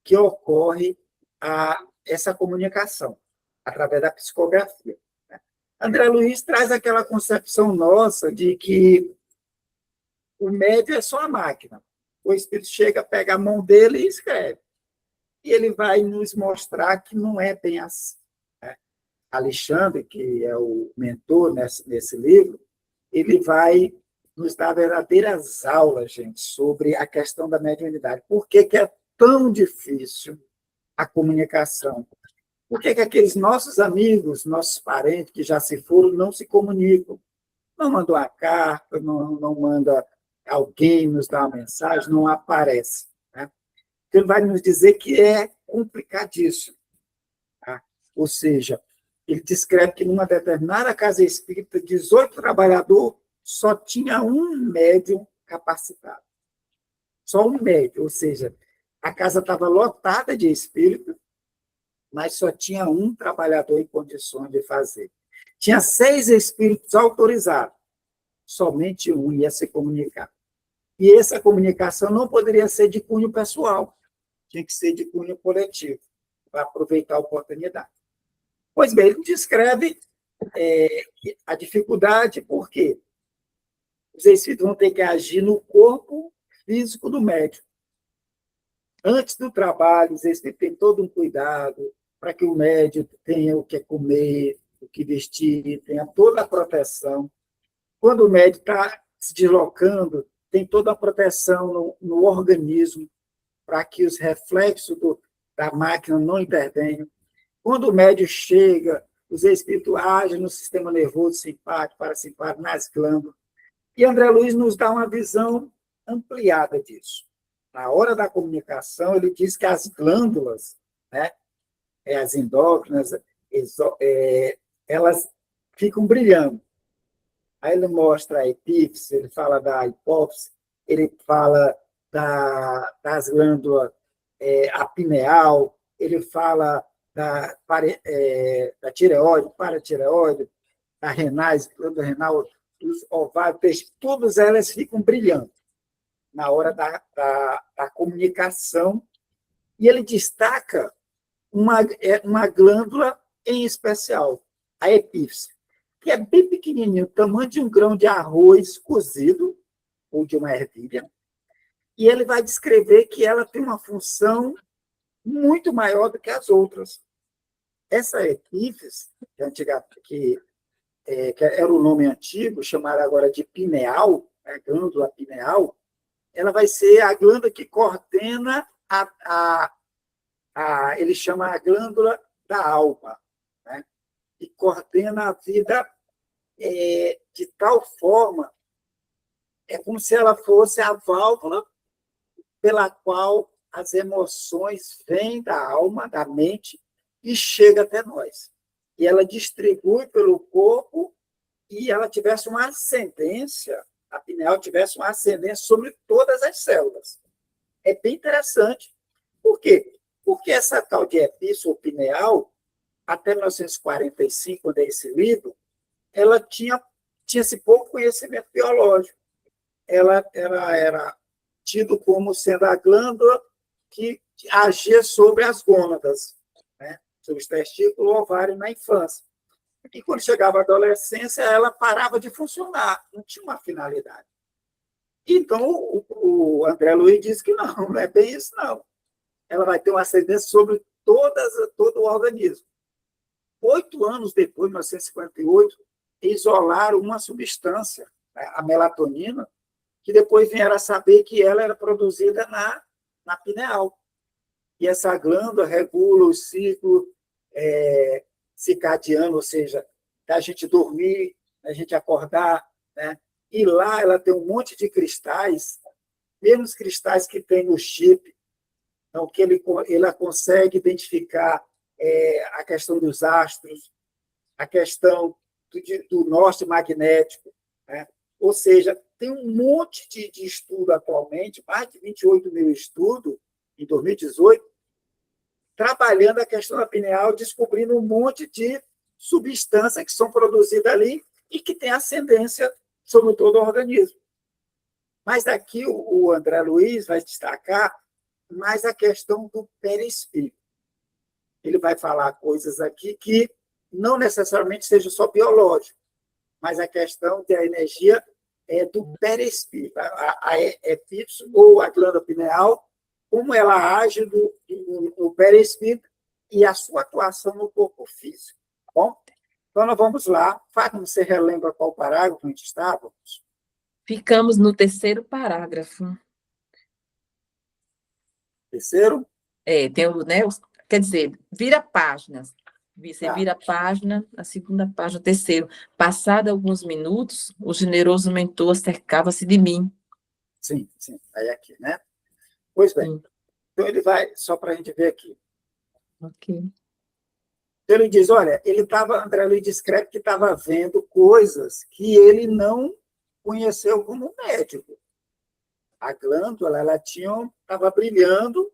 que ocorre essa comunicação, através da psicografia. André Luiz traz aquela concepção nossa de que o médium é só a máquina. O espírito chega, pega a mão dele e escreve. E ele vai nos mostrar que não é bem assim. Né? Alexandre, que é o mentor nesse livro, ele vai nos dar verdadeiras aulas, gente, sobre a questão da mediunidade. Por que é tão difícil a comunicação? Por que aqueles nossos amigos, nossos parentes que já se foram, não se comunicam? Não mandam uma carta, não manda alguém nos dar uma mensagem, não aparece. Né? Então, ele vai nos dizer que é complicadíssimo. Tá? Ou seja, ele descreve que numa determinada casa espírita, 18 trabalhadores, só tinha um médium capacitado. Só um médium, ou seja, a casa estava lotada de espíritos, mas só tinha um trabalhador em condições de fazer. Tinha 6 espíritos autorizados, somente um ia se comunicar. E essa comunicação não poderia ser de cunho pessoal, tinha que ser de cunho coletivo, para aproveitar a oportunidade. Pois bem, ele descreve a dificuldade, por quê? Os espíritos vão ter que agir no corpo físico do médium. Antes do trabalho, os espíritos têm todo um cuidado para que o médium tenha o que comer, o que vestir, tenha toda a proteção. Quando o médium está se deslocando, tem toda a proteção no organismo para que os reflexos da máquina não intervenham. Quando o médium chega, os espíritos agem no sistema nervoso simpático, parasimpático, nas glândulas. E André Luiz nos dá uma visão ampliada disso. Na hora da comunicação, ele diz que as glândulas, né, as endócrinas, elas ficam brilhando. Aí ele mostra a epífise, ele fala da hipófise, ele fala das glândulas a pineal, ele fala da tireoide, paratireoide, da renais, glândula renal, dos ovários, todas elas ficam brilhando na hora da comunicação. E ele destaca uma glândula em especial, a epífise, que é bem pequenininho, o tamanho de um grão de arroz cozido, ou de uma ervilha, e ele vai descrever que ela tem uma função muito maior do que as outras. Essa epífise, que era o nome antigo, chamada agora de pineal, a glândula pineal, ela vai ser a glândula que coordena ele chama a glândula da alma, né? E coordena a vida de tal forma, é como se ela fosse a válvula pela qual as emoções vêm da alma, da mente, e chegam até nós. E ela distribui pelo corpo, e ela tivesse uma ascendência a pineal tivesse uma ascendência sobre todas as células. É bem interessante. Por quê? Porque essa tal de epístola pineal, até 1945, quando é esse livro, ela tinha-se pouco conhecimento biológico. Ela era tido como sendo a glândula que agia sobre as gônadas, né? Sobre os testículos, o ovário na infância. E quando chegava a adolescência, ela parava de funcionar, não tinha uma finalidade. Então, o André Luiz disse que não é bem isso, não. Ela vai ter uma ascendência sobre todo o organismo. 8 anos depois, em 1958, isolaram uma substância, né, a melatonina, que depois vieram a saber que ela era produzida na pineal. E essa glândula regula o ciclo circadiano, ou seja, da gente dormir, da gente acordar, né? E lá ela tem um monte de cristais, mesmo os cristais que tem no chip, então, que ele consegue identificar a questão dos astros, a questão do norte magnético, né? Ou seja, tem um monte de estudo atualmente, mais de 28 mil estudos em 2018, trabalhando a questão da pineal, descobrindo um monte de substâncias que são produzidas ali e que têm ascendência sobre todo o organismo. Mas daqui o André Luiz vai destacar mais a questão do perispírito. Ele vai falar coisas aqui que não necessariamente seja só biológico, mas a questão da energia do perispírito, a epífise ou a glândula pineal, como ela age no perispírito e a sua atuação no corpo físico. Tá bom? Então, nós vamos lá. Fátima, você relembra qual parágrafo a gente estávamos? Ficamos no 3º parágrafo. Terceiro? Tem o, né? Quer dizer, vira páginas. Você vira a página, a 2ª página, o 3º. Passado alguns minutos, o generoso mentor cercava-se de mim. Sim. Aí aqui, né? Pois bem. Sim. Então, ele vai, só para a gente ver aqui. Ok. Ele diz, olha, André Luiz descreve que estava vendo coisas que ele não conheceu como médico. A glândula, ela estava brilhando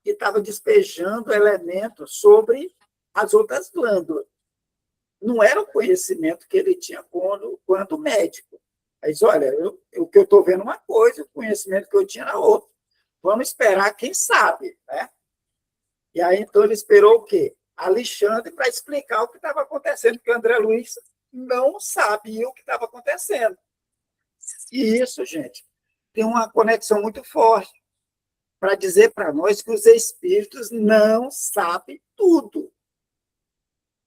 e estava despejando elementos sobre as outras glândulas. Não era o conhecimento que ele tinha quando médico. Mas, olha, o que eu estou vendo é uma coisa, o conhecimento que eu tinha era outra. Vamos esperar quem sabe, né? E aí, então, ele esperou o quê? Alexandre para explicar o que estava acontecendo, porque o André Luiz não sabia o que estava acontecendo. E isso, gente, tem uma conexão muito forte para dizer para nós que os espíritos não sabem tudo.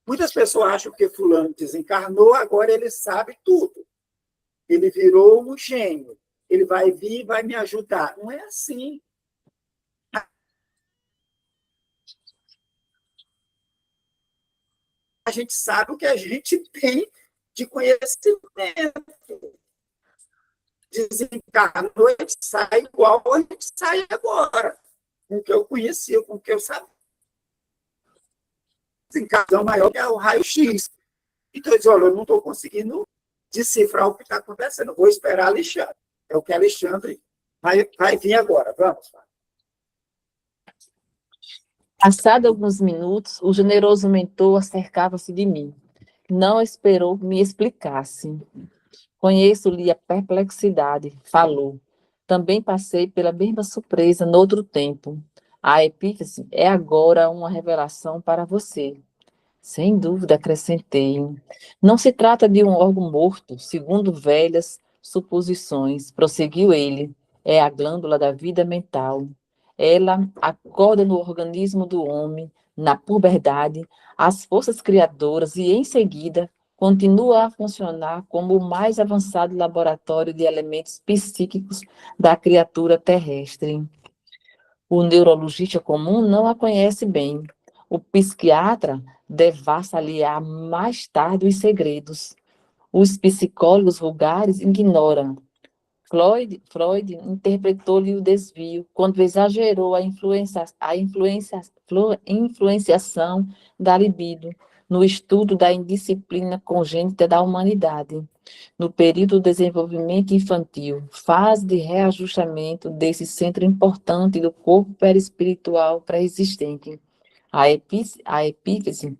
Muitas pessoas acham que fulano desencarnou, agora ele sabe tudo. Ele virou um gênio. Ele vai vir e vai me ajudar. Não é assim. A gente sabe o que a gente tem de conhecimento. Desencarnou, a gente sai igual a gente sai agora, com o que eu conhecia, com o que eu sabia. Desencarnação maior que é o raio-x. Então, eu disse, olha, eu não estou conseguindo decifrar o que está acontecendo, vou esperar Alexandre. É o que Alexandre vai vir agora. Vamos, Fábio. Passado alguns minutos, o generoso mentor acercava-se de mim. Não esperou que me explicasse. Conheço-lhe a perplexidade, falou. Também passei pela mesma surpresa noutro tempo. A epífise é agora uma revelação para você. Sem dúvida, acrescentei. Não se trata de um órgão morto, segundo velhas suposições, prosseguiu ele. É a glândula da vida mental. Ela acorda no organismo do homem, na puberdade, as forças criadoras e, em seguida, continua a funcionar como o mais avançado laboratório de elementos psíquicos da criatura terrestre. O neurologista comum não a conhece bem. O psiquiatra devassa-lhe mais tarde os segredos. Os psicólogos vulgares ignoram. Freud interpretou-lhe o desvio, quando exagerou a influenciação da libido no estudo da indisciplina congênita da humanidade. no período do desenvolvimento infantil, fase de reajustamento desse centro importante do corpo perispiritual pré-existente. A epífise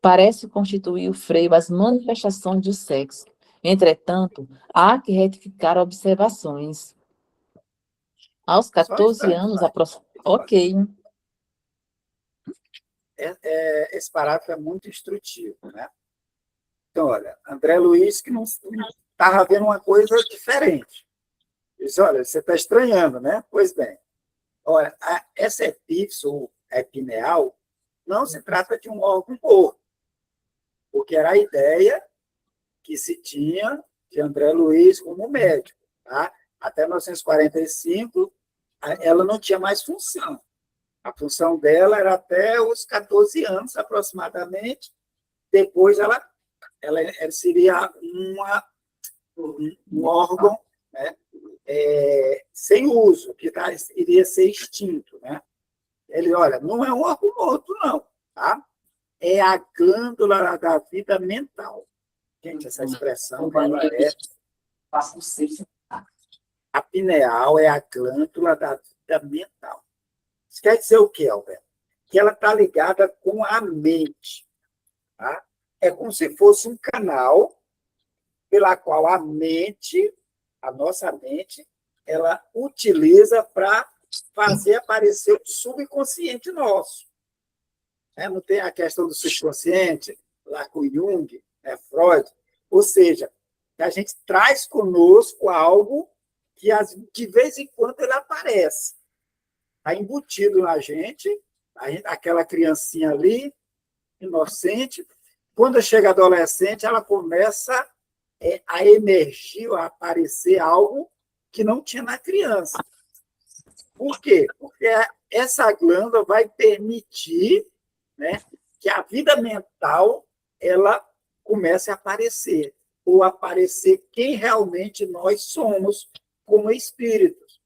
parece constituir o freio às manifestações do sexo. Entretanto, há que retificar observações. Aos Só um 14 instante, anos, vai. ok. Esse parágrafo é muito instrutivo, né? Então, olha, André Luiz que não estava vendo uma coisa diferente. Disse, olha, você está estranhando, né? Pois bem, olha, essa epífise, ou epineal, não se trata de um órgão morto, porque era a ideia que se tinha de André Luiz como médico. Tá? Até 1945, ela não tinha mais função. A função dela era até os 14 anos, aproximadamente. Depois, ela seria um órgão, né, sem uso, que iria ser extinto. Né? Ele, olha, não é um órgão morto, não. Tá? É a glândula da vida mental. Gente, essa expressão ela é... A pineal é a glândula da vida mental. Isso quer dizer o quê, Alberto? Que ela está ligada com a mente. Tá? É como se fosse um canal pela qual a mente, a nossa mente, ela utiliza para fazer aparecer o subconsciente nosso. Não tem a questão do subconsciente, lá com Jung, Freud, ou seja, a gente traz conosco algo que, de vez em quando, ele aparece. Está embutido na gente, aquela criancinha ali, inocente. Quando chega a adolescente, ela começa a emergir, a aparecer algo que não tinha na criança. Por quê? Porque essa glândula vai permitir, né, que a vida mental ela comece a aparecer, ou aparecer quem realmente nós somos como espíritos.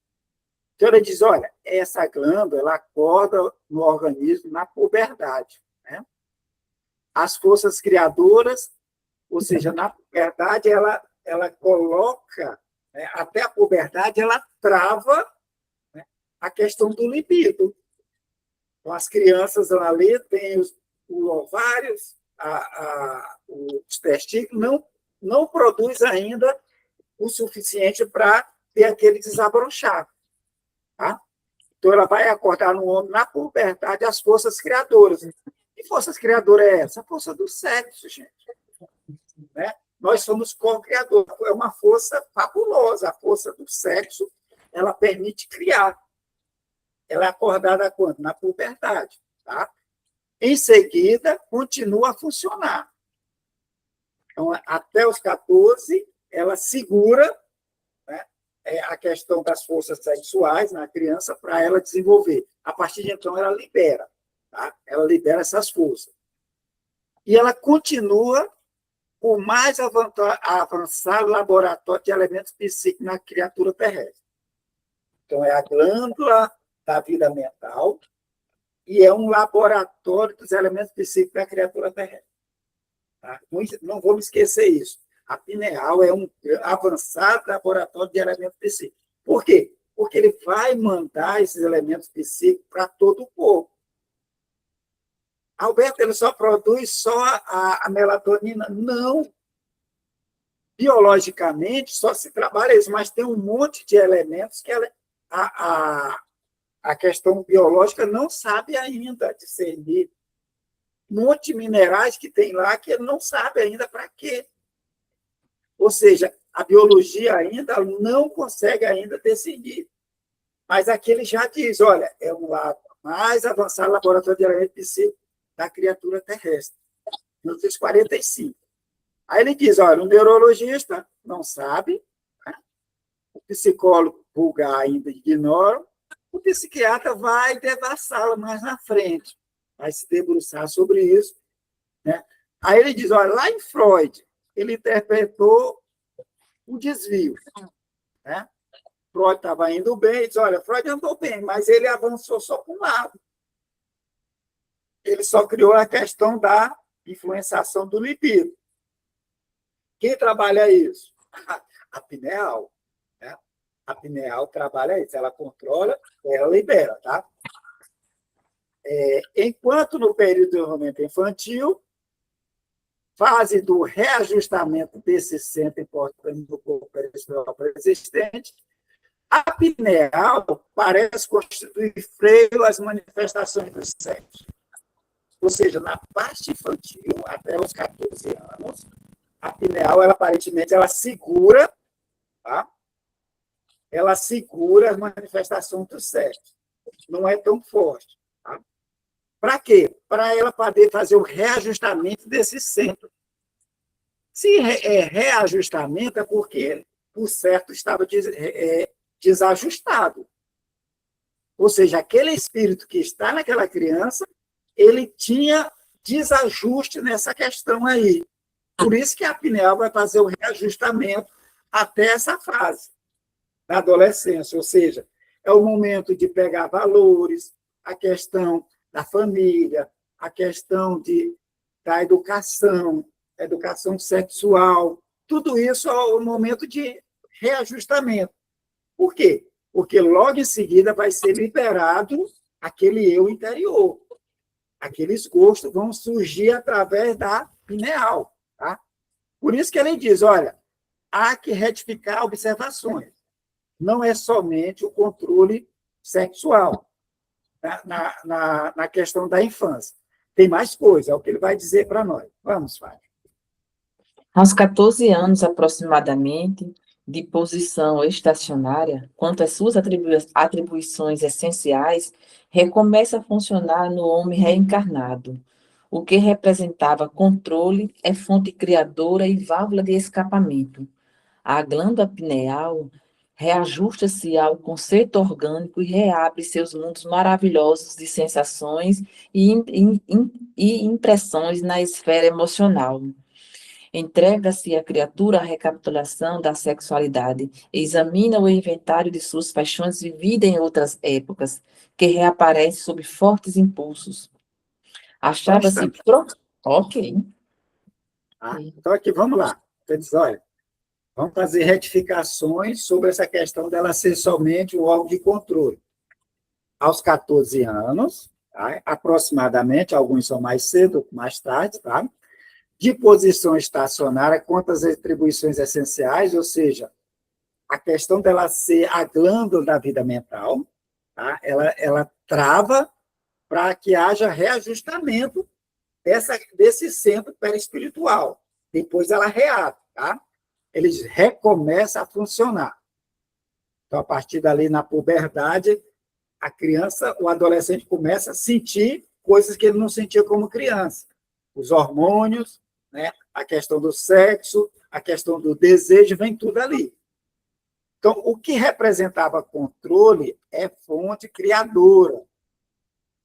Então, ele diz, olha, essa glândula ela acorda no organismo na puberdade. Né? As forças criadoras, ou seja, na puberdade, ela coloca, né, até a puberdade, ela trava, né, a questão do libido. Então, as crianças ali têm os ovários, os testículos, não produz ainda o suficiente para ter aquele desabrochar. Tá? Então, ela vai acordar no homem, na puberdade, as forças criadoras. Que forças criadoras é essa? A força do sexo, gente. Né? Nós somos co-criadores. É uma força fabulosa. A força do sexo, ela permite criar. Ela é acordada quando? Na puberdade. Tá? Em seguida, continua a funcionar. Então, até os 14, ela segura, né, a questão das forças sexuais na criança para ela desenvolver. A partir de então, ela libera. Tá? Ela libera essas forças. E ela continua o mais avançado laboratório de elementos psíquicos na criatura terrestre. Então, é a glândula da vida mental e é um laboratório dos elementos psíquicos da criatura terrestre. Tá? Não vamos esquecer isso. A pineal é um avançado laboratório de elementos psíquicos. Por quê? Porque ele vai mandar esses elementos psíquicos para todo o corpo. Alberto, ele só produz a melatonina? Não. Biologicamente, só se trabalha isso, mas tem um monte de elementos que a questão biológica não sabe ainda discernir. Um monte de minerais que tem lá que ele não sabe ainda para quê. Ou seja, a biologia ainda não consegue ainda decidir. Mas aqui ele já diz, olha, é um lado mais avançado laboratório de elementos psíquicos da criatura terrestre. 1945. Aí ele diz, olha, o neurologista não sabe, né? O psicólogo vulgar ainda ignora, o psiquiatra vai devassá-la mais na frente, vai se debruçar sobre isso. Né? Aí ele diz, olha, lá em Freud, ele interpretou o desvio. Né? Freud estava indo bem, ele diz, olha, Freud andou bem, mas ele avançou só para um lado. Ele só criou a questão da influenciação do libido. Quem trabalha isso? A pineal. Né? A pineal trabalha isso. Ela controla, ela libera, tá? Enquanto no período de desenvolvimento infantil, fase do reajustamento desse centro importante do corpo perispinal existente, a pineal parece constituir freio às manifestações do sexo. Ou seja, na parte infantil, até os 14 anos, a pineal, ela, aparentemente, ela segura, tá? Ela segura as manifestações do sexo. Não é tão forte. Tá? Para quê? Para ela poder fazer o reajustamento desse centro. Se é reajustamento, é porque, por certo, estava desajustado. Ou seja, aquele espírito que está naquela criança, ele tinha desajuste nessa questão aí. Por isso que a pineal vai fazer o reajustamento até essa fase da adolescência. Ou seja, é o momento de pegar valores, a questão da família, a questão da educação sexual. Tudo isso é o momento de reajustamento. Por quê? Porque logo em seguida vai ser liberado aquele eu interior. Aqueles gostos vão surgir através da pineal. Tá? Por isso que ele diz, olha, há que retificar observações. Não é somente o controle sexual na questão da infância. Tem mais coisa, é o que ele vai dizer para nós. Vamos, Fábio. Aos 14 anos, aproximadamente, de posição estacionária, quanto às suas atribuições essenciais, recomeça a funcionar no homem reencarnado. O que representava controle é fonte criadora e válvula de escapamento. A glândula pineal reajusta-se ao conceito orgânico e reabre seus mundos maravilhosos de sensações e impressões na esfera emocional. Entrega-se a criatura à recapitulação da sexualidade, examina o inventário de suas paixões vividas em outras épocas, que reaparece sob fortes impulsos. Achava-se pronto. Ok. Então, aqui, vamos lá. Então, diz, olha, vamos fazer retificações sobre essa questão dela ser somente o órgão de controle. Aos 14 anos, tá? Aproximadamente, alguns são mais cedo, mais tarde, tá? De posição estacionária, quanto às atribuições essenciais, ou seja, a questão dela ser a glândula da vida mental, tá? Ela trava para que haja reajustamento desse centro perispiritual. Depois ela reabre, tá? Ele recomeça a funcionar. Então, a partir dali, na puberdade, a criança, o adolescente começa a sentir coisas que ele não sentia como criança. Os hormônios, né? A questão do sexo, a questão do desejo, vem tudo ali. Então, o que representava controle é fonte criadora.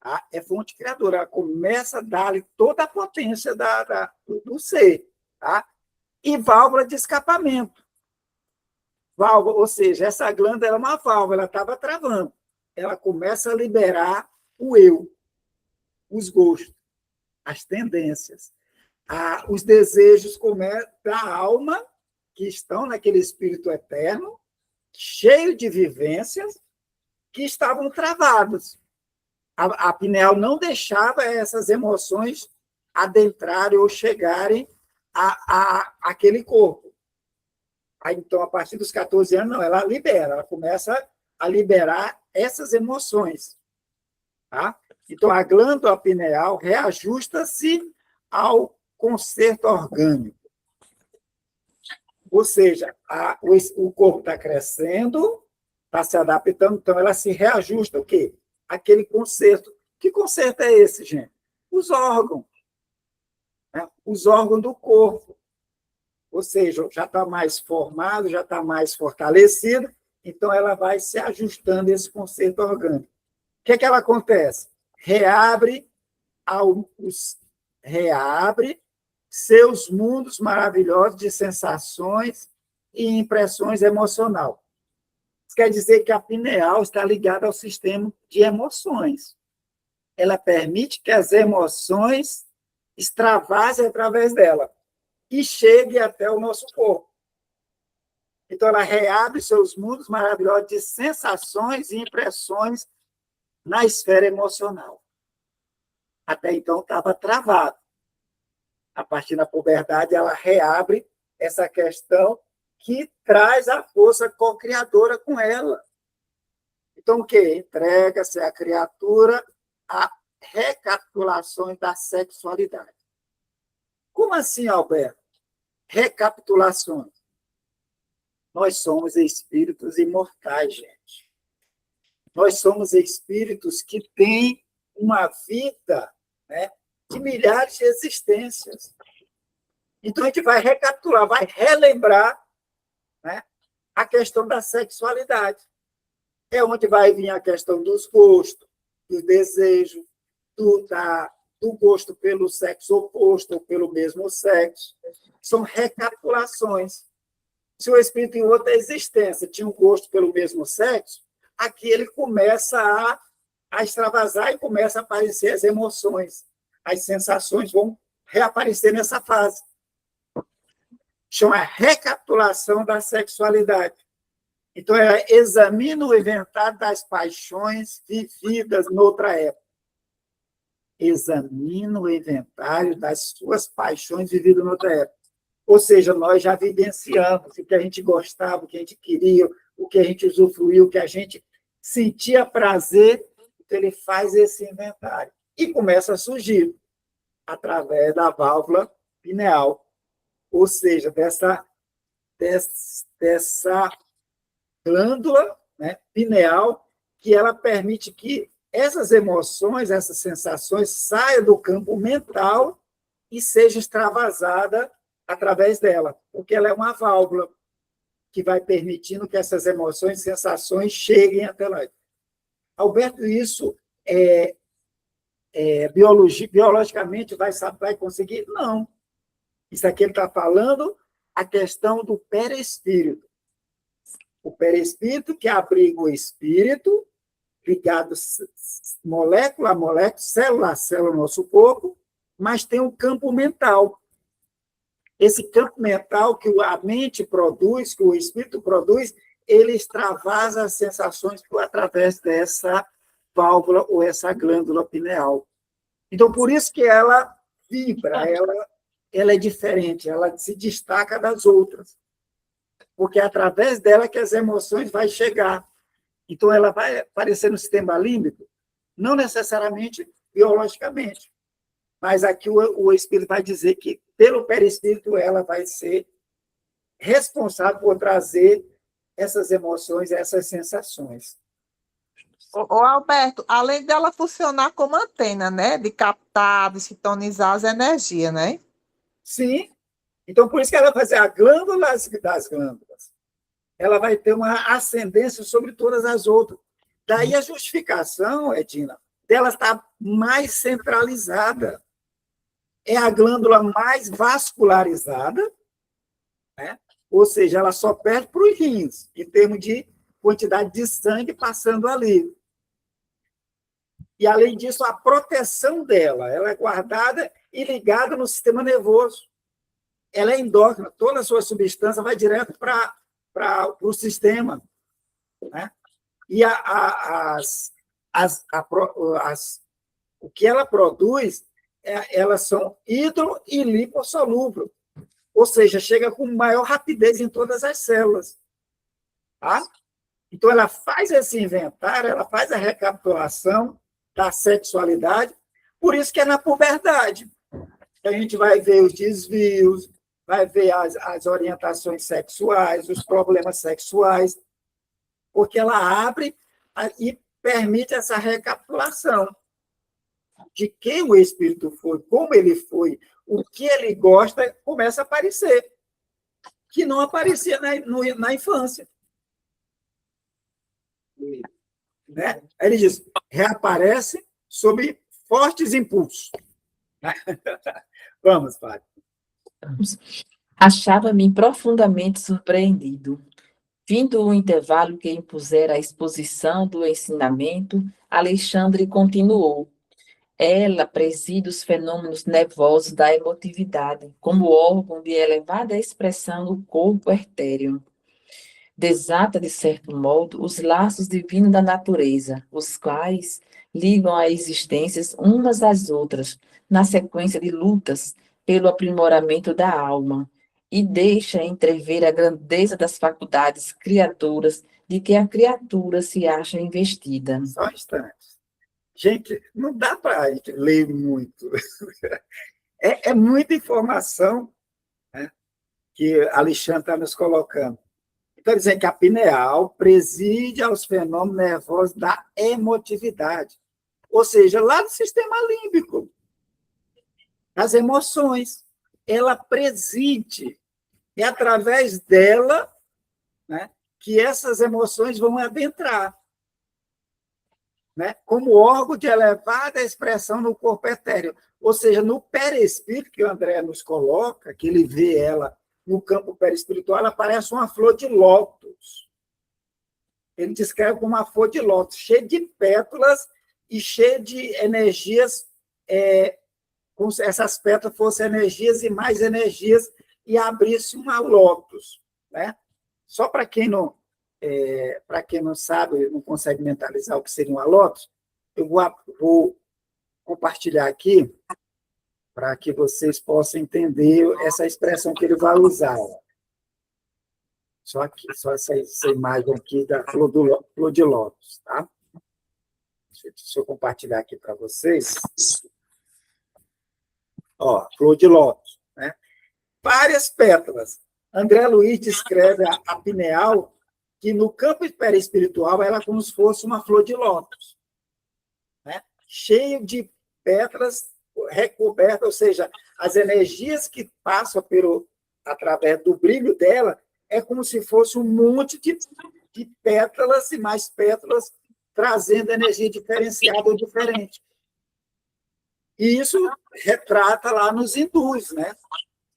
Tá? É fonte criadora. Ela começa a dar-lhe toda a potência do ser. Tá? E válvula de escapamento. Válvula, ou seja, essa glândula era uma válvula, ela estava travando. Ela começa a liberar o eu, os gostos, as tendências, os desejos da alma, que estão naquele espírito eterno, cheio de vivências, que estavam travados. A pineal não deixava essas emoções adentrarem ou chegarem àquele corpo. Aí, então, a partir dos 14 anos, não, ela libera, ela começa a liberar essas emoções. Tá? Então, a glândula pineal reajusta-se ao concerto orgânico. Ou seja, o corpo está crescendo, está se adaptando, então ela se reajusta o quê? Aquele concerto. Que concerto é esse, gente? Os órgãos. Né? Os órgãos do corpo. Ou seja, já está mais formado, já está mais fortalecido, então ela vai se ajustando esse concerto orgânico. O que ela acontece? Reabre seus mundos maravilhosos de sensações e impressões emocionais. Isso quer dizer que a pineal está ligada ao sistema de emoções. Ela permite que as emoções extravasem através dela. e chegue até o nosso corpo. Então, ela reabre seus mundos maravilhosos de sensações e impressões na esfera emocional. Até então, estava travado. A partir da puberdade, ela reabre essa questão que traz a força co-criadora com ela. Então, o quê? Entrega-se à criatura a recapitulações da sexualidade. Como assim, Alberto? Recapitulações. Nós somos espíritos imortais, gente. Nós somos espíritos que têm uma vida, né, de milhares de existências. Então, a gente vai recapitular, vai relembrar, né, a questão da sexualidade. É onde vai vir a questão dos gostos, do desejo, do gosto pelo sexo oposto ou pelo mesmo sexo. São recapitulações. Se o espírito em outra existência tinha um gosto pelo mesmo sexo, aqui ele começa a extravasar e começa a aparecer as emoções. As sensações vão reaparecer nessa fase. Chama recapitulação da sexualidade. Então, ela examina o inventário das paixões vividas noutra época. Examina o inventário das suas paixões vividas noutra época. Ou seja, nós já vivenciamos o que a gente gostava, o que a gente queria, o que a gente usufruiu, o que a gente sentia prazer. Então, ele faz esse inventário. E começa a surgir através da válvula pineal. Ou seja, dessa glândula, né, pineal, que ela permite que essas emoções, essas sensações saiam do campo mental e sejam extravasadas através dela, porque ela é uma válvula que vai permitindo que essas emoções e sensações cheguem até lá. Alberto, isso biologicamente vai conseguir? Não. Isso aqui ele está falando a questão do perispírito. O perispírito que abriga o espírito, ligado molécula a molécula, célula a célula no nosso corpo, mas tem um campo mental. Esse campo mental que a mente produz, que o espírito produz, ele extravasa as sensações através dessa válvula ou essa glândula pineal. Então, por isso que ela vibra, ela é diferente, ela se destaca das outras. Porque é através dela que as emoções vão chegar. Então, ela vai aparecer no sistema límbico, não necessariamente biologicamente, mas aqui o espírito vai dizer que, pelo perispírito, ela vai ser responsável por trazer essas emoções, essas sensações. Ô, Alberto, além dela funcionar como antena, né? De captar, de sintonizar as energias, né? Sim. Então, por isso que ela vai fazer a glândula das glândulas. Ela vai ter uma ascendência sobre todas as outras. Daí a justificação, Edina, dela estar mais centralizada. É a glândula mais vascularizada, né? Ou seja, ela só perde para os rins, em termos de quantidade de sangue passando ali. E, além disso, a proteção dela, ela é guardada e ligada no sistema nervoso. Ela é endócrina, toda a sua substância vai direto para o sistema. Né? E o que ela produz, elas são hidro e lipossolúvel, ou seja, chega com maior rapidez em todas as células. Tá? Então, ela faz esse inventário, ela faz a recapitulação da sexualidade, por isso que é na puberdade que a gente vai ver os desvios, vai ver as orientações sexuais, os problemas sexuais, porque ela abre e permite essa recapitulação de quem o espírito foi, como ele foi, o que ele gosta, começa a aparecer, que não aparecia na infância. Né? Aí ele diz, reaparece sob fortes impulsos. Vamos, Fábio. Achava-me profundamente surpreendido. Vindo o intervalo que impusera a exposição do ensinamento, Alexandre continuou. Ela preside os fenômenos nervosos da emotividade, como órgão de elevada expressão no corpo etéreo. Desata, de certo modo, os laços divinos da natureza, os quais ligam as existências umas às outras, na sequência de lutas pelo aprimoramento da alma, e deixa entrever a grandeza das faculdades criaturas de que a criatura se acha investida. Só um instante. Gente, não dá para a gente ler muito. É muita informação, né, que Alexandre está nos colocando. Então, dizendo que a pineal preside aos fenômenos nervosos da emotividade, ou seja, lá do sistema límbico, das emoções. Ela preside, é através dela, né, que essas emoções vão adentrar, né, como órgão de elevada expressão no corpo etéreo. Ou seja, no perispírito, que o André nos coloca, que ele vê ela no campo perispiritual, ela parece uma flor de lótus. Ele descreve como uma flor de lótus, cheia de pétalas e cheia de energias, como se essas pétalas fossem energias e mais energias, e abrisse uma lótus, né? Só para quem não sabe, não consegue mentalizar o que seria uma lótus, eu vou compartilhar aqui para que vocês possam entender essa expressão que ele vai usar. Só essa imagem aqui da flor de lótus, tá? Deixa eu compartilhar aqui para vocês. Ó, flor de lótus, né? Várias pétalas. André Luiz descreve a pineal, que no campo perispiritual ela é como se fosse uma flor de lótus, né? Cheio de pétalas recoberta, ou seja, as energias que passam através do brilho dela é como se fosse um monte de pétalas e mais pétalas trazendo energia diferenciada ou diferente. E isso retrata lá nos hindus, né?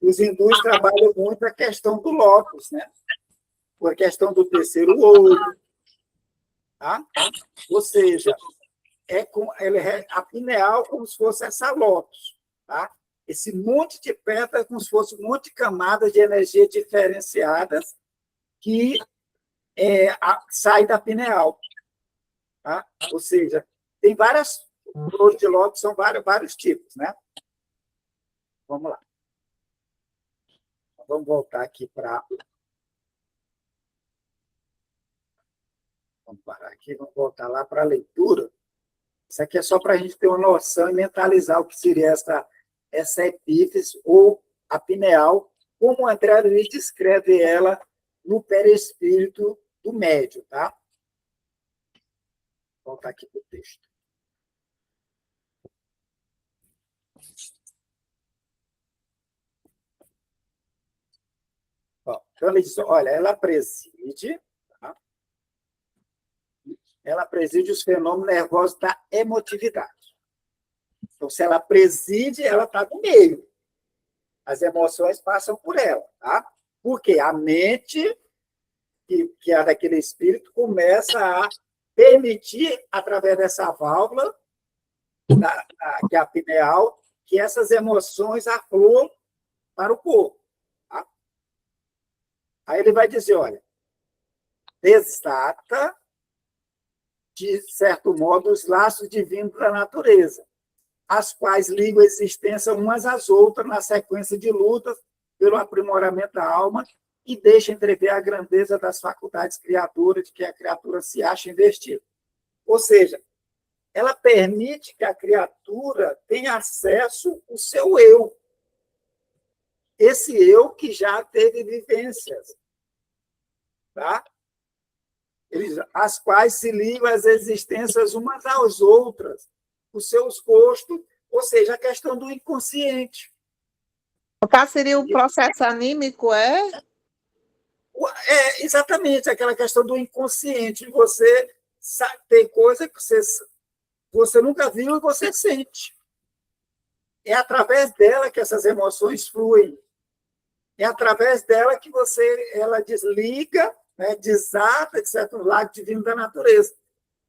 Os hindus trabalham muito a questão do lótus, né? A questão do terceiro olho, tá? Ou seja, a pineal como se fosse essa lótus, tá? Esse monte de pétalas como se fosse um monte de camadas de energia diferenciadas que sai da pineal, tá? Ou seja, tem várias flores de lótus, são vários tipos, né? Vamos lá. Vamos voltar aqui para... Vamos parar aqui, vamos voltar lá para a leitura. Isso aqui é só para a gente ter uma noção e mentalizar o que seria essa epífise ou a pineal, como o André Luiz descreve ela no perispírito do médium, tá? Vou voltar aqui para o texto. Bom, então ele diz, olha, ela preside os fenômenos nervosos da emotividade. Então, se ela preside, ela está no meio. As emoções passam por ela, tá? Porque a mente, que é daquele espírito, começa a permitir, através dessa válvula, que é a pineal, que essas emoções afluam para o corpo. Tá? Aí ele vai dizer, olha, desata, de certo modo, os laços divinos da natureza, as quais ligam a existência umas às outras na sequência de lutas pelo aprimoramento da alma e deixa entrever a grandeza das faculdades criaturas de que a criatura se acha investida. Ou seja, ela permite que a criatura tenha acesso ao seu eu. Esse eu que já teve vivências, tá? As quais se ligam às existências umas às outras, os seus gostos, ou seja, a questão do inconsciente. No caso, seria o processo anímico, Exatamente, aquela questão do inconsciente. Você tem coisa que você nunca viu e você sente. É através dela que essas emoções fluem. É através dela que ela desliga, né, desata, etc., o lado divino da natureza,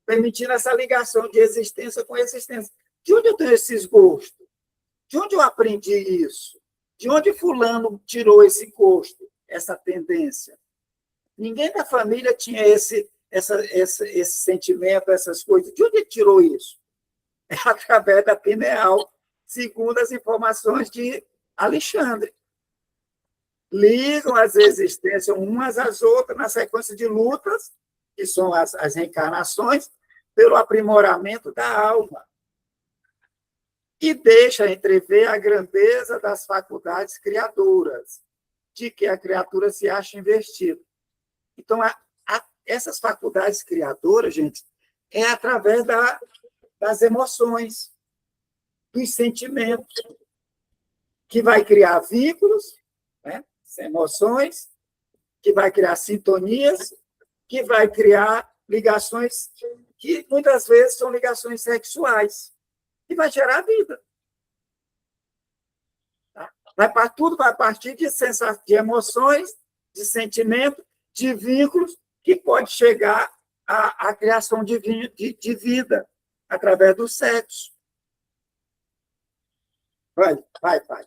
permitindo essa ligação de existência com existência. De onde eu tenho esses gostos? De onde eu aprendi isso? De onde fulano tirou esse gosto, essa tendência? Ninguém da família tinha esse sentimento, essas coisas. De onde ele tirou isso? É através da pineal, segundo as informações de Alexandre. Ligam as existências umas às outras na sequência de lutas, que são as reencarnações, pelo aprimoramento da alma. E deixa entrever a grandeza das faculdades criadoras, de que a criatura se acha investida. Então, essas faculdades criadoras, gente, é através das emoções, dos sentimentos, que vai criar vínculos, né? Emoções, que vai criar sintonias, que vai criar ligações que muitas vezes são ligações sexuais, que vai gerar vida. Tá? Tudo vai partir de emoções, de sentimento, de vínculos, que pode chegar à criação de vida através do sexo. Vai, pai.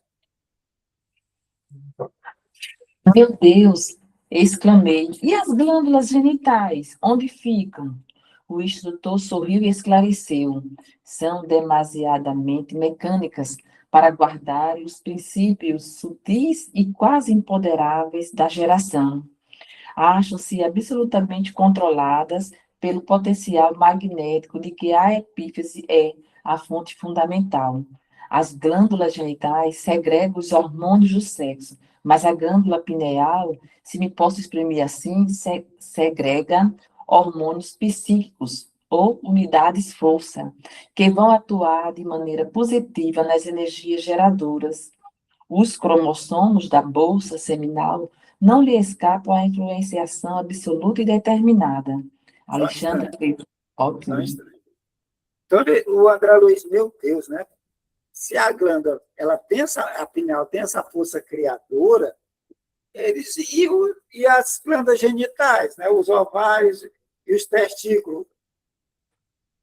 Meu Deus, exclamei. E as glândulas genitais, onde ficam? O instrutor sorriu e esclareceu. São demasiadamente mecânicas para guardar os princípios sutis e quase imponderáveis da geração. Acham-se absolutamente controladas pelo potencial magnético de que a epífise é a fonte fundamental. As glândulas genitais segregam os hormônios do sexo, mas a glândula pineal, se me posso exprimir assim, segrega hormônios psíquicos ou unidades força, que vão atuar de maneira positiva nas energias geradoras. Os cromossomos da bolsa seminal não lhe escapam à influenciação absoluta e determinada. Alexandre, ótimo. Então, o André Luiz, meu Deus, né? Se a glândula, a pineal tem essa força criadora, e as glândulas genitais, né? Os ovários e os testículos,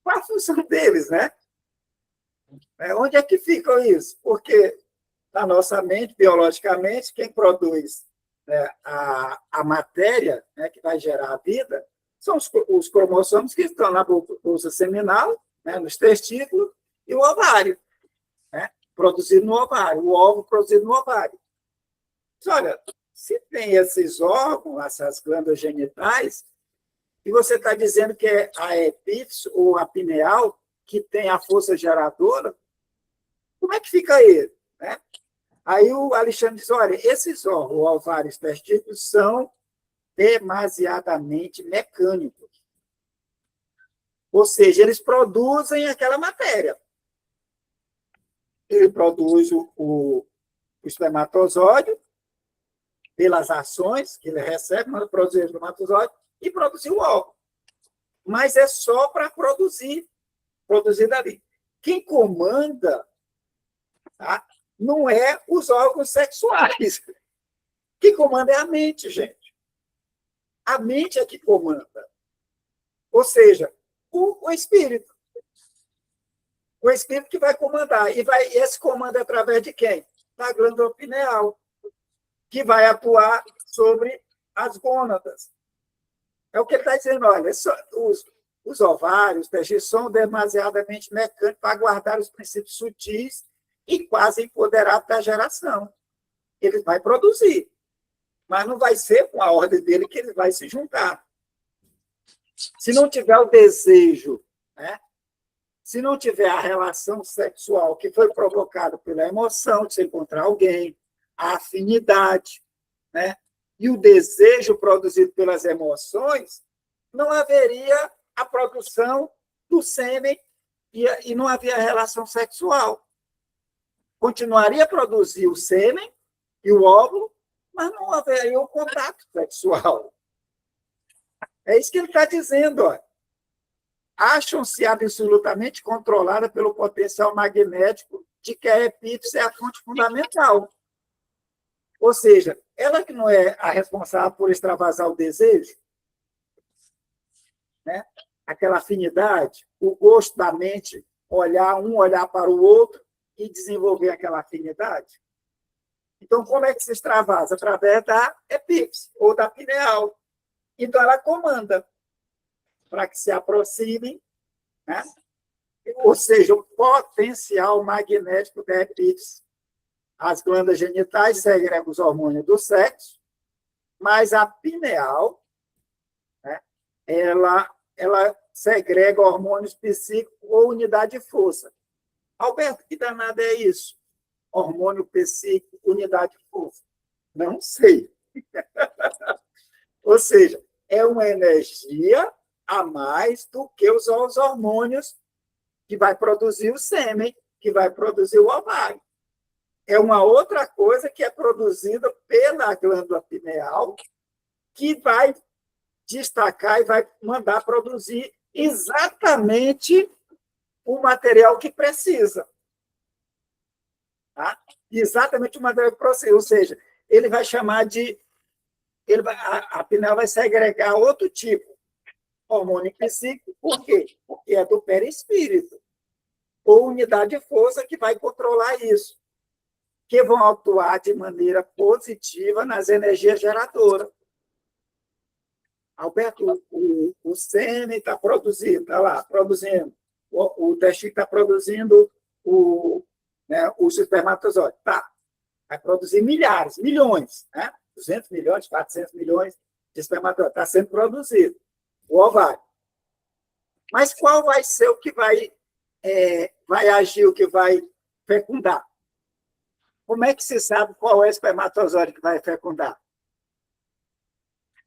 qual a função deles, né? Onde é que ficam isso? Porque na nossa mente, biologicamente, quem produz, né, a matéria, né, que vai gerar a vida são os cromossomos que estão na bolsa seminal, né, nos testículos, e o ovário, né, produzido no ovário, o óvulo produzido no ovário. Mas, olha, se tem esses órgãos, essas glândulas genitais, e você está dizendo que é a epífise ou a pineal que tem a força geradora, como é que fica aí? Né? Aí o Alexandre diz, olha, esses órgãos, ovários e testículos, são demasiadamente mecânicos. Ou seja, eles produzem aquela matéria. Ele produz o espermatozoide, pelas ações que ele recebe, manda produzir o espermatozoide e produzir o óvulo. Mas é só para produzir dali. Quem comanda, tá, não é os órgãos sexuais. Quem comanda é a mente, gente. A mente é que comanda. Ou seja, o espírito. O espírito que vai comandar. E esse comando é através de quem? Da glândula pineal, que vai atuar sobre as gônadas. É o que ele está dizendo, olha, os ovários, os testículos são demasiadamente mecânicos para guardar os princípios sutis e quase empoderados da geração. Ele vai produzir, mas não vai ser com a ordem dele que ele vai se juntar. Se não tiver o desejo, né? Se não tiver a relação sexual que foi provocada pela emoção de se encontrar alguém, a afinidade, né? E o desejo produzido pelas emoções, não haveria a produção do sêmen e não havia relação sexual. Continuaria a produzir o sêmen e o óvulo, mas não haveria o contato sexual. É isso que ele está dizendo. Ó. Acham-se absolutamente controladas pelo potencial magnético de que a epífise é a fonte fundamental. Ou seja, ela que não é a responsável por extravasar o desejo, né? Aquela afinidade, o gosto da mente olhar para o outro e desenvolver aquela afinidade? Então, como é que se extravasa? Através da epífise ou da pineal. Então, ela comanda para que se aproximem, né? Ou seja, o potencial magnético da epífise. As glândulas genitais segregam os hormônios do sexo, mas a pineal, né, ela segrega hormônios psíquicos ou unidade de força. Alberto, que danado é isso? Hormônio psíquico, unidade de força. Não sei. Ou seja, é uma energia a mais do que os hormônios que vai produzir o sêmen, que vai produzir o ovário. É uma outra coisa que é produzida pela glândula pineal, que vai destacar e vai mandar produzir exatamente o material que precisa. Tá? Exatamente o material que precisa. Ou seja, ele vai chamar de... a pineal vai segregar outro tipo, hormônio psíquico. Por quê? Porque é do perispírito, ou unidade de força que vai controlar isso, que vão atuar de maneira positiva nas energias geradoras. Alberto, o sêmen está produzindo, está lá, produzindo. O testículo está produzindo os espermatozoides. Tá. Vai produzir milhares, milhões, né? 200 milhões, 400 milhões de espermatozoides. Está sendo produzido. O ovário. Mas qual vai ser o que vai agir, o que vai fecundar? Como é que se sabe qual é o espermatozoide que vai fecundar?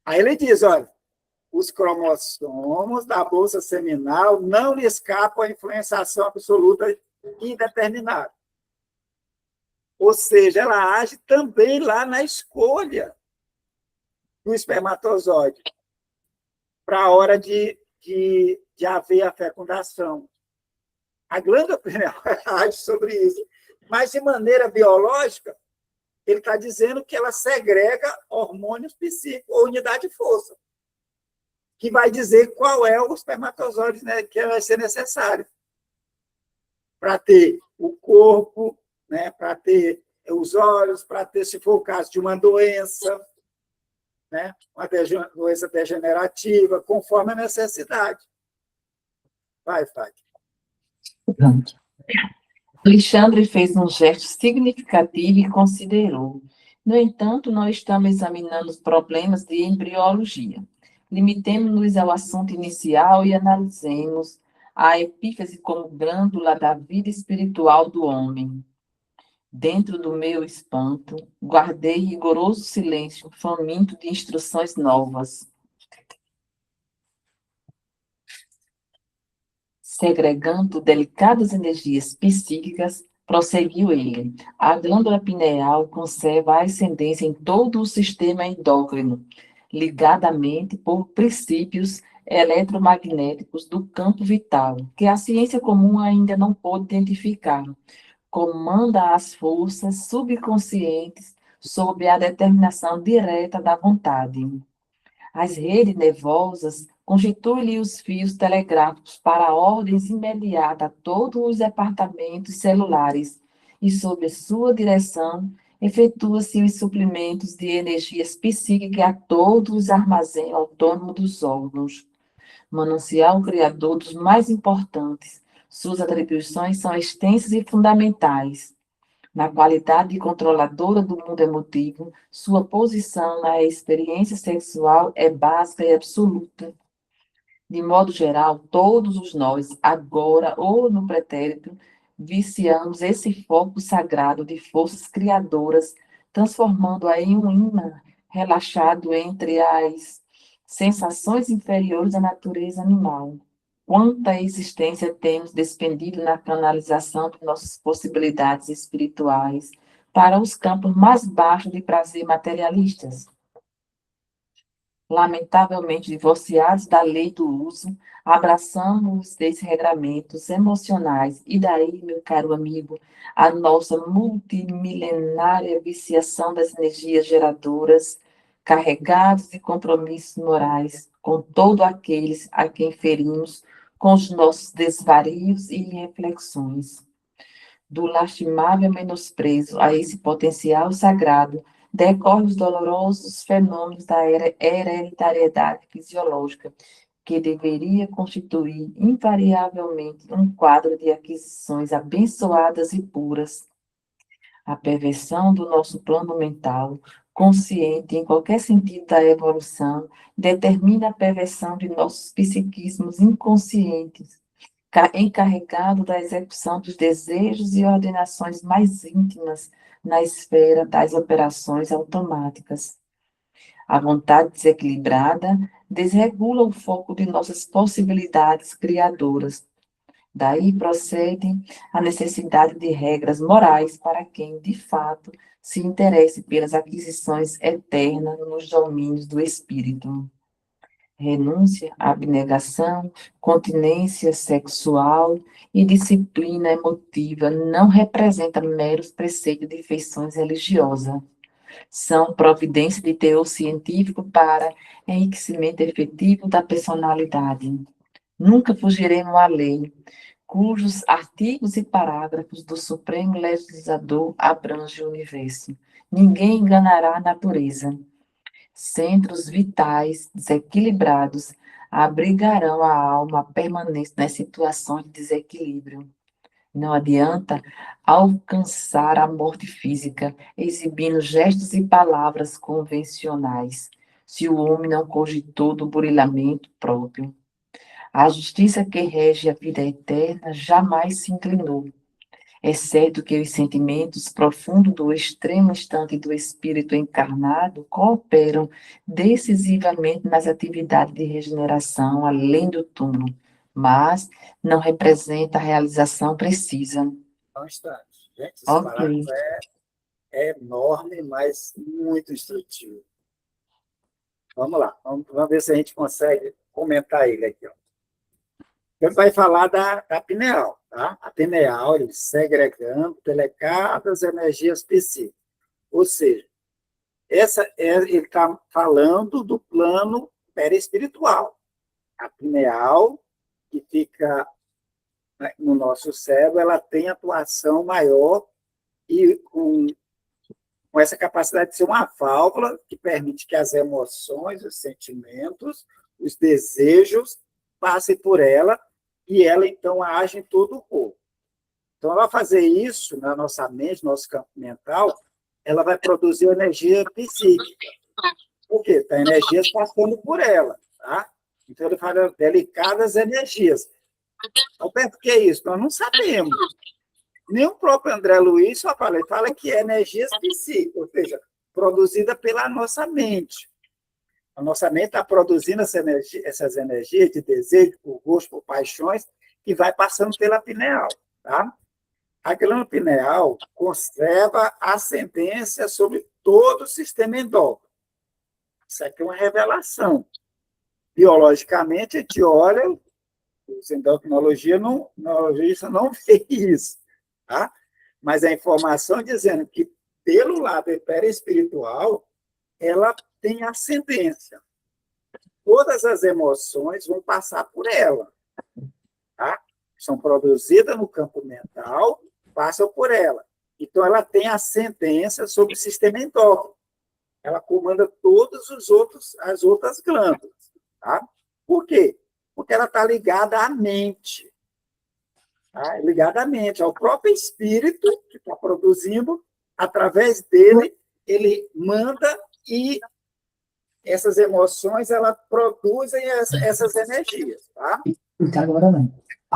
Aí ele diz, olha, os cromossomos da bolsa seminal não escapam à influenciação absoluta indeterminada. Ou seja, ela age também lá na escolha do espermatozoide para a hora de haver a fecundação. A glândula pineal age sobre isso. Mas, de maneira biológica, ele está dizendo que ela segrega hormônios psíquicos ou unidade de força, que vai dizer qual é o espermatozoide, né, que vai ser necessário para ter o corpo, né, para ter os olhos, para ter, se for o caso de uma doença, né, uma doença degenerativa, conforme a necessidade. Vai, Fátima. Pronto. Alexandre fez um gesto significativo e considerou. No entanto, não estamos examinando os problemas de embriologia. Limitemos-nos ao assunto inicial e analisemos a epífise como glândula da vida espiritual do homem. Dentro do meu espanto, guardei rigoroso silêncio, faminto de instruções novas. Segregando delicadas energias psíquicas, prosseguiu ele. A glândula pineal conserva a ascendência em todo o sistema endócrino, ligadamente por princípios eletromagnéticos do campo vital, que a ciência comum ainda não pôde identificar. Comanda as forças subconscientes sob a determinação direta da vontade. As redes nervosas constituem-lhe os fios telegráficos para ordens imediatas a todos os departamentos celulares e, sob sua direção, efetua-se os suprimentos de energias psíquicas a todos os armazéns autônomos dos órgãos. Manancial criador dos mais importantes, suas atribuições são extensas e fundamentais. Na qualidade de controladora do mundo emotivo, sua posição na experiência sexual é básica e absoluta. De modo geral, todos os nós, agora ou no pretérito, viciamos esse foco sagrado de forças criadoras, transformando-a em um imã relaxado entre as sensações inferiores da natureza animal. Quanta existência temos despendido na canalização de nossas possibilidades espirituais para os campos mais baixos de prazer materialistas. Lamentavelmente divorciados da lei do uso, abraçamos os desregramentos emocionais e daí, meu caro amigo, a nossa multimilenária viciação das energias geradoras, carregados de compromissos morais com todos aqueles a quem ferimos com os nossos desvarios e reflexões. Do lastimável menosprezo a esse potencial sagrado decorrem os dolorosos fenômenos da hereditariedade fisiológica, que deveria constituir invariavelmente um quadro de aquisições abençoadas e puras. A perversão do nosso plano mental, consciente em qualquer sentido da evolução, determina a perversão de nossos psiquismos inconscientes, encarregado da execução dos desejos e ordenações mais íntimas na esfera das operações automáticas. A vontade desequilibrada desregula o foco de nossas possibilidades criadoras. Daí procede a necessidade de regras morais para quem, de fato, se interesse pelas aquisições eternas nos domínios do espírito. Renúncia, abnegação, continência sexual e disciplina emotiva não representam meros preceitos de feições religiosas. São providência de teor científico para enriquecimento efetivo da personalidade. Nunca fugiremos à lei, cujos artigos e parágrafos do Supremo Legislador abrangem o universo. Ninguém enganará a natureza. Centros vitais desequilibrados abrigarão a alma permanente nas situações de desequilíbrio. Não adianta alcançar a morte física exibindo gestos e palavras convencionais, se o homem não cogitou do burilamento próprio. A justiça que rege a vida eterna jamais se inclinou, exceto que os sentimentos profundos do extremo instante do espírito encarnado cooperam decisivamente nas atividades de regeneração além do túmulo, mas não representa a realização precisa. Só um instante. Gente, esse Ok. parágrafo é enorme, mas muito instrutivo. Vamos lá, vamos ver se a gente consegue comentar ele aqui. Ó. Ele vai falar da pineal. Tá? A pineal, ele segregando delicadas energias psíquicas. Ou seja, ele está falando do plano perispiritual. A pineal, que fica no nosso cérebro, ela tem atuação maior e com essa capacidade de ser uma válvula que permite que as emoções, os sentimentos, os desejos passem por ela e ela, então, age em todo o corpo. Então, ela vai fazer isso na nossa mente, no nosso campo mental, ela vai produzir energia psíquica. Por quê? Tem energias passando por ela. Tá? Então, ele fala delicadas energias. Alberto, o que é isso? Nós não sabemos. Nem o próprio André Luiz só fala, ele fala que é energias psíquicas, ou seja, produzida pela nossa mente. A nossa mente está produzindo essas energias de desejo, por gosto, por paixões, que vai passando pela pineal. Tá? A glândula pineal conserva ascendência sobre todo o sistema endócrino. Isso aqui é uma revelação. Biologicamente, a gente olha, os endocrinologistas não vê isso. Tá? Mas a informação dizendo que, pelo lado perispiritual, ela tem ascendência. Todas as emoções vão passar por ela. Tá? São produzidas no campo mental, passam por ela. Então, ela tem ascendência sobre o sistema endócrino. Ela comanda todas as outras glândulas. Tá? Por quê? Porque ela está ligada à mente. Tá? Ligada à mente, ao próprio espírito que está produzindo, através dele, ele manda e essas emoções, elas produzem essas energias. Tá?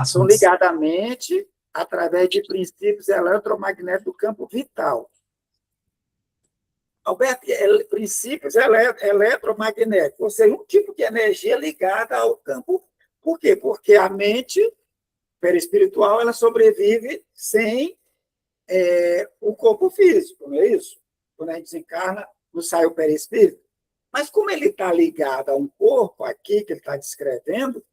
São ligadas à mente através de princípios eletromagnéticos do campo vital. Alberto, princípios eletromagnéticos, ou seja, um tipo de energia ligada ao campo. Por quê? Porque a mente perispiritual ela sobrevive sem o corpo físico, não é isso? Quando a gente desencarna, não sai o perispírito. Mas como ele está ligado a um corpo aqui, que ele está descrevendo,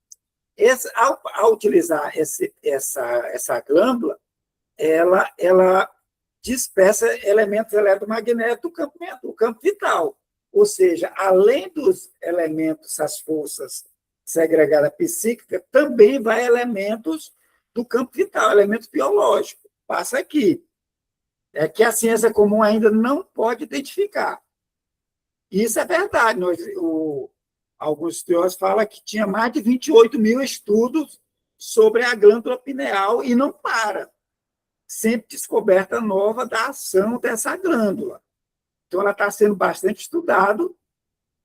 ao utilizar essa glândula, ela dispersa elementos eletromagnéticos do campo vital. Ou seja, além dos elementos, as forças segregada psíquica, também vai elementos do campo vital, elementos biológicos. Passa aqui. É que a ciência comum ainda não pode identificar. Isso é verdade. Alguns teóricos falam que tinha mais de 28 mil estudos sobre a glândula pineal e não para. Sempre descoberta nova da ação dessa glândula. Então, ela está sendo bastante estudada.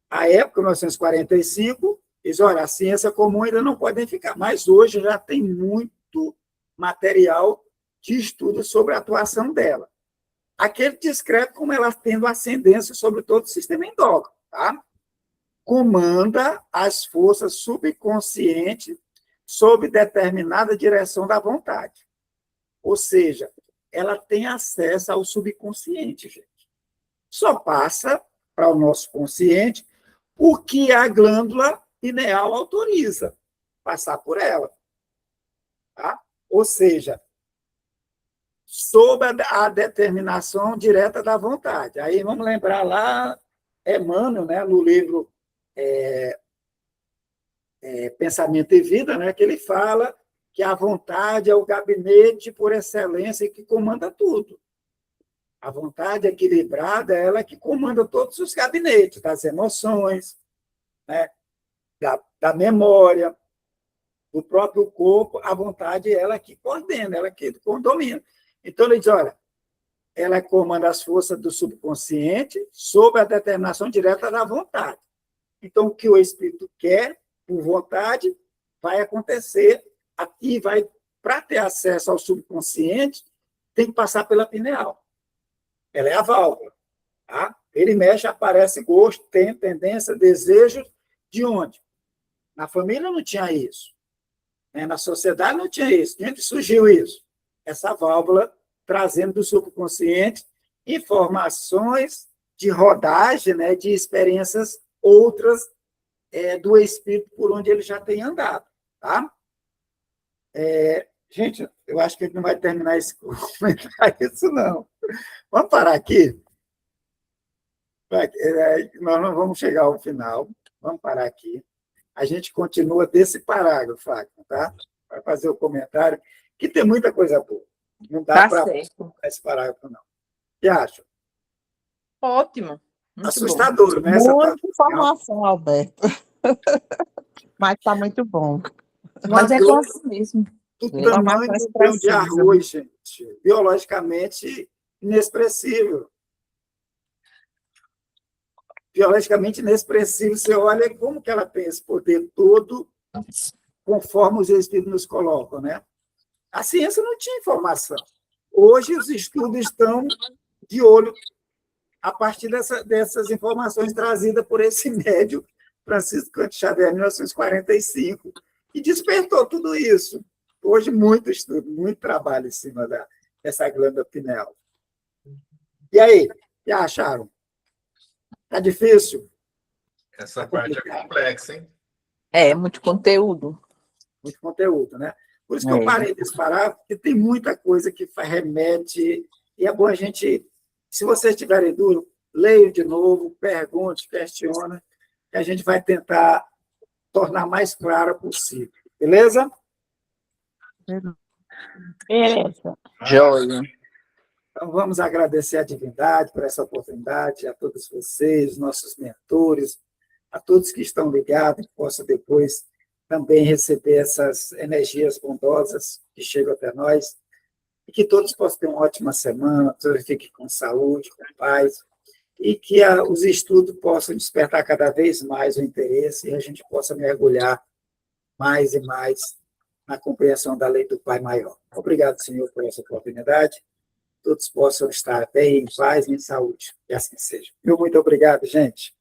À época, 1945, diz, olha, a ciência comum ainda não pode identificar, mas hoje já tem muito material de estudo sobre a atuação dela. Aqui ele descreve como ela tendo ascendência sobre todo o sistema endócrino, tá? Comanda as forças subconscientes sob determinada direção da vontade. Ou seja, ela tem acesso ao subconsciente, gente. Só passa para o nosso consciente o que a glândula pineal autoriza passar por ela. Tá? Ou seja, sob a determinação direta da vontade. Aí vamos lembrar lá, Emmanuel, né, no livro Pensamento e Vida, né, que ele fala que a vontade é o gabinete por excelência que comanda tudo. A vontade equilibrada é ela que comanda todos os gabinetes, das emoções, né, da memória, do próprio corpo. A vontade é ela que coordena, ela que domina. Então, ele diz, olha, ela comanda as forças do subconsciente sob a determinação direta da vontade. Então, o que o espírito quer, por vontade, vai acontecer. Aqui vai, para ter acesso ao subconsciente, tem que passar pela pineal. Ela é a válvula. Tá? Ele mexe, aparece gosto, tem tendência, desejo. De onde? Na família não tinha isso. Na sociedade não tinha isso. De onde surgiu isso? Essa válvula trazendo do subconsciente informações de rodagem, né, de experiências outras do espírito por onde ele já tem andado. Tá? Gente, eu acho que a gente não vai terminar esse comentário, isso não. Vamos parar aqui? Nós não vamos chegar ao final. Vamos parar aqui. A gente continua desse parágrafo, Fátima, tá? Vai fazer o comentário, que tem muita coisa boa. Não dá para esse parágrafo, não. O que acha? Ótimo. Assustador, né? Muita informação, Alberto. Mas está muito bom. Mas é bom mesmo. Do tamanho do grão de arroz, gente. Biologicamente inexpressível. Biologicamente inexpressível. Você olha como que ela tem esse poder todo, conforme os espíritos nos colocam, né? A ciência não tinha informação. Hoje, os estudos estão de olho a partir dessas informações trazidas por esse médium, Francisco Cândido Xavier, em 1945, que despertou tudo isso. Hoje, muito estudo, muito trabalho em cima dessa glândula pineal. E aí, o que acharam? Está difícil? Essa parte é complexa, hein? Muito conteúdo. Muito conteúdo, né? Por isso que eu parei desse parágrafo, porque tem muita coisa que remete, e é bom a gente, se vocês tiverem dúvida, leiam de novo, pergunte, questione, que a gente vai tentar tornar mais claro possível. Beleza? Beleza. Joia. Então, vamos agradecer a divindade por essa oportunidade, a todos vocês, nossos mentores, a todos que estão ligados, que possam depois também receber essas energias bondosas que chegam até nós, e que todos possam ter uma ótima semana, todos fiquem com saúde, com paz, e que os estudos possam despertar cada vez mais o interesse e a gente possa mergulhar mais e mais na compreensão da lei do Pai Maior. Obrigado, Senhor, por essa oportunidade. Todos possam estar bem, em paz e em saúde. Que assim seja. Muito obrigado, gente.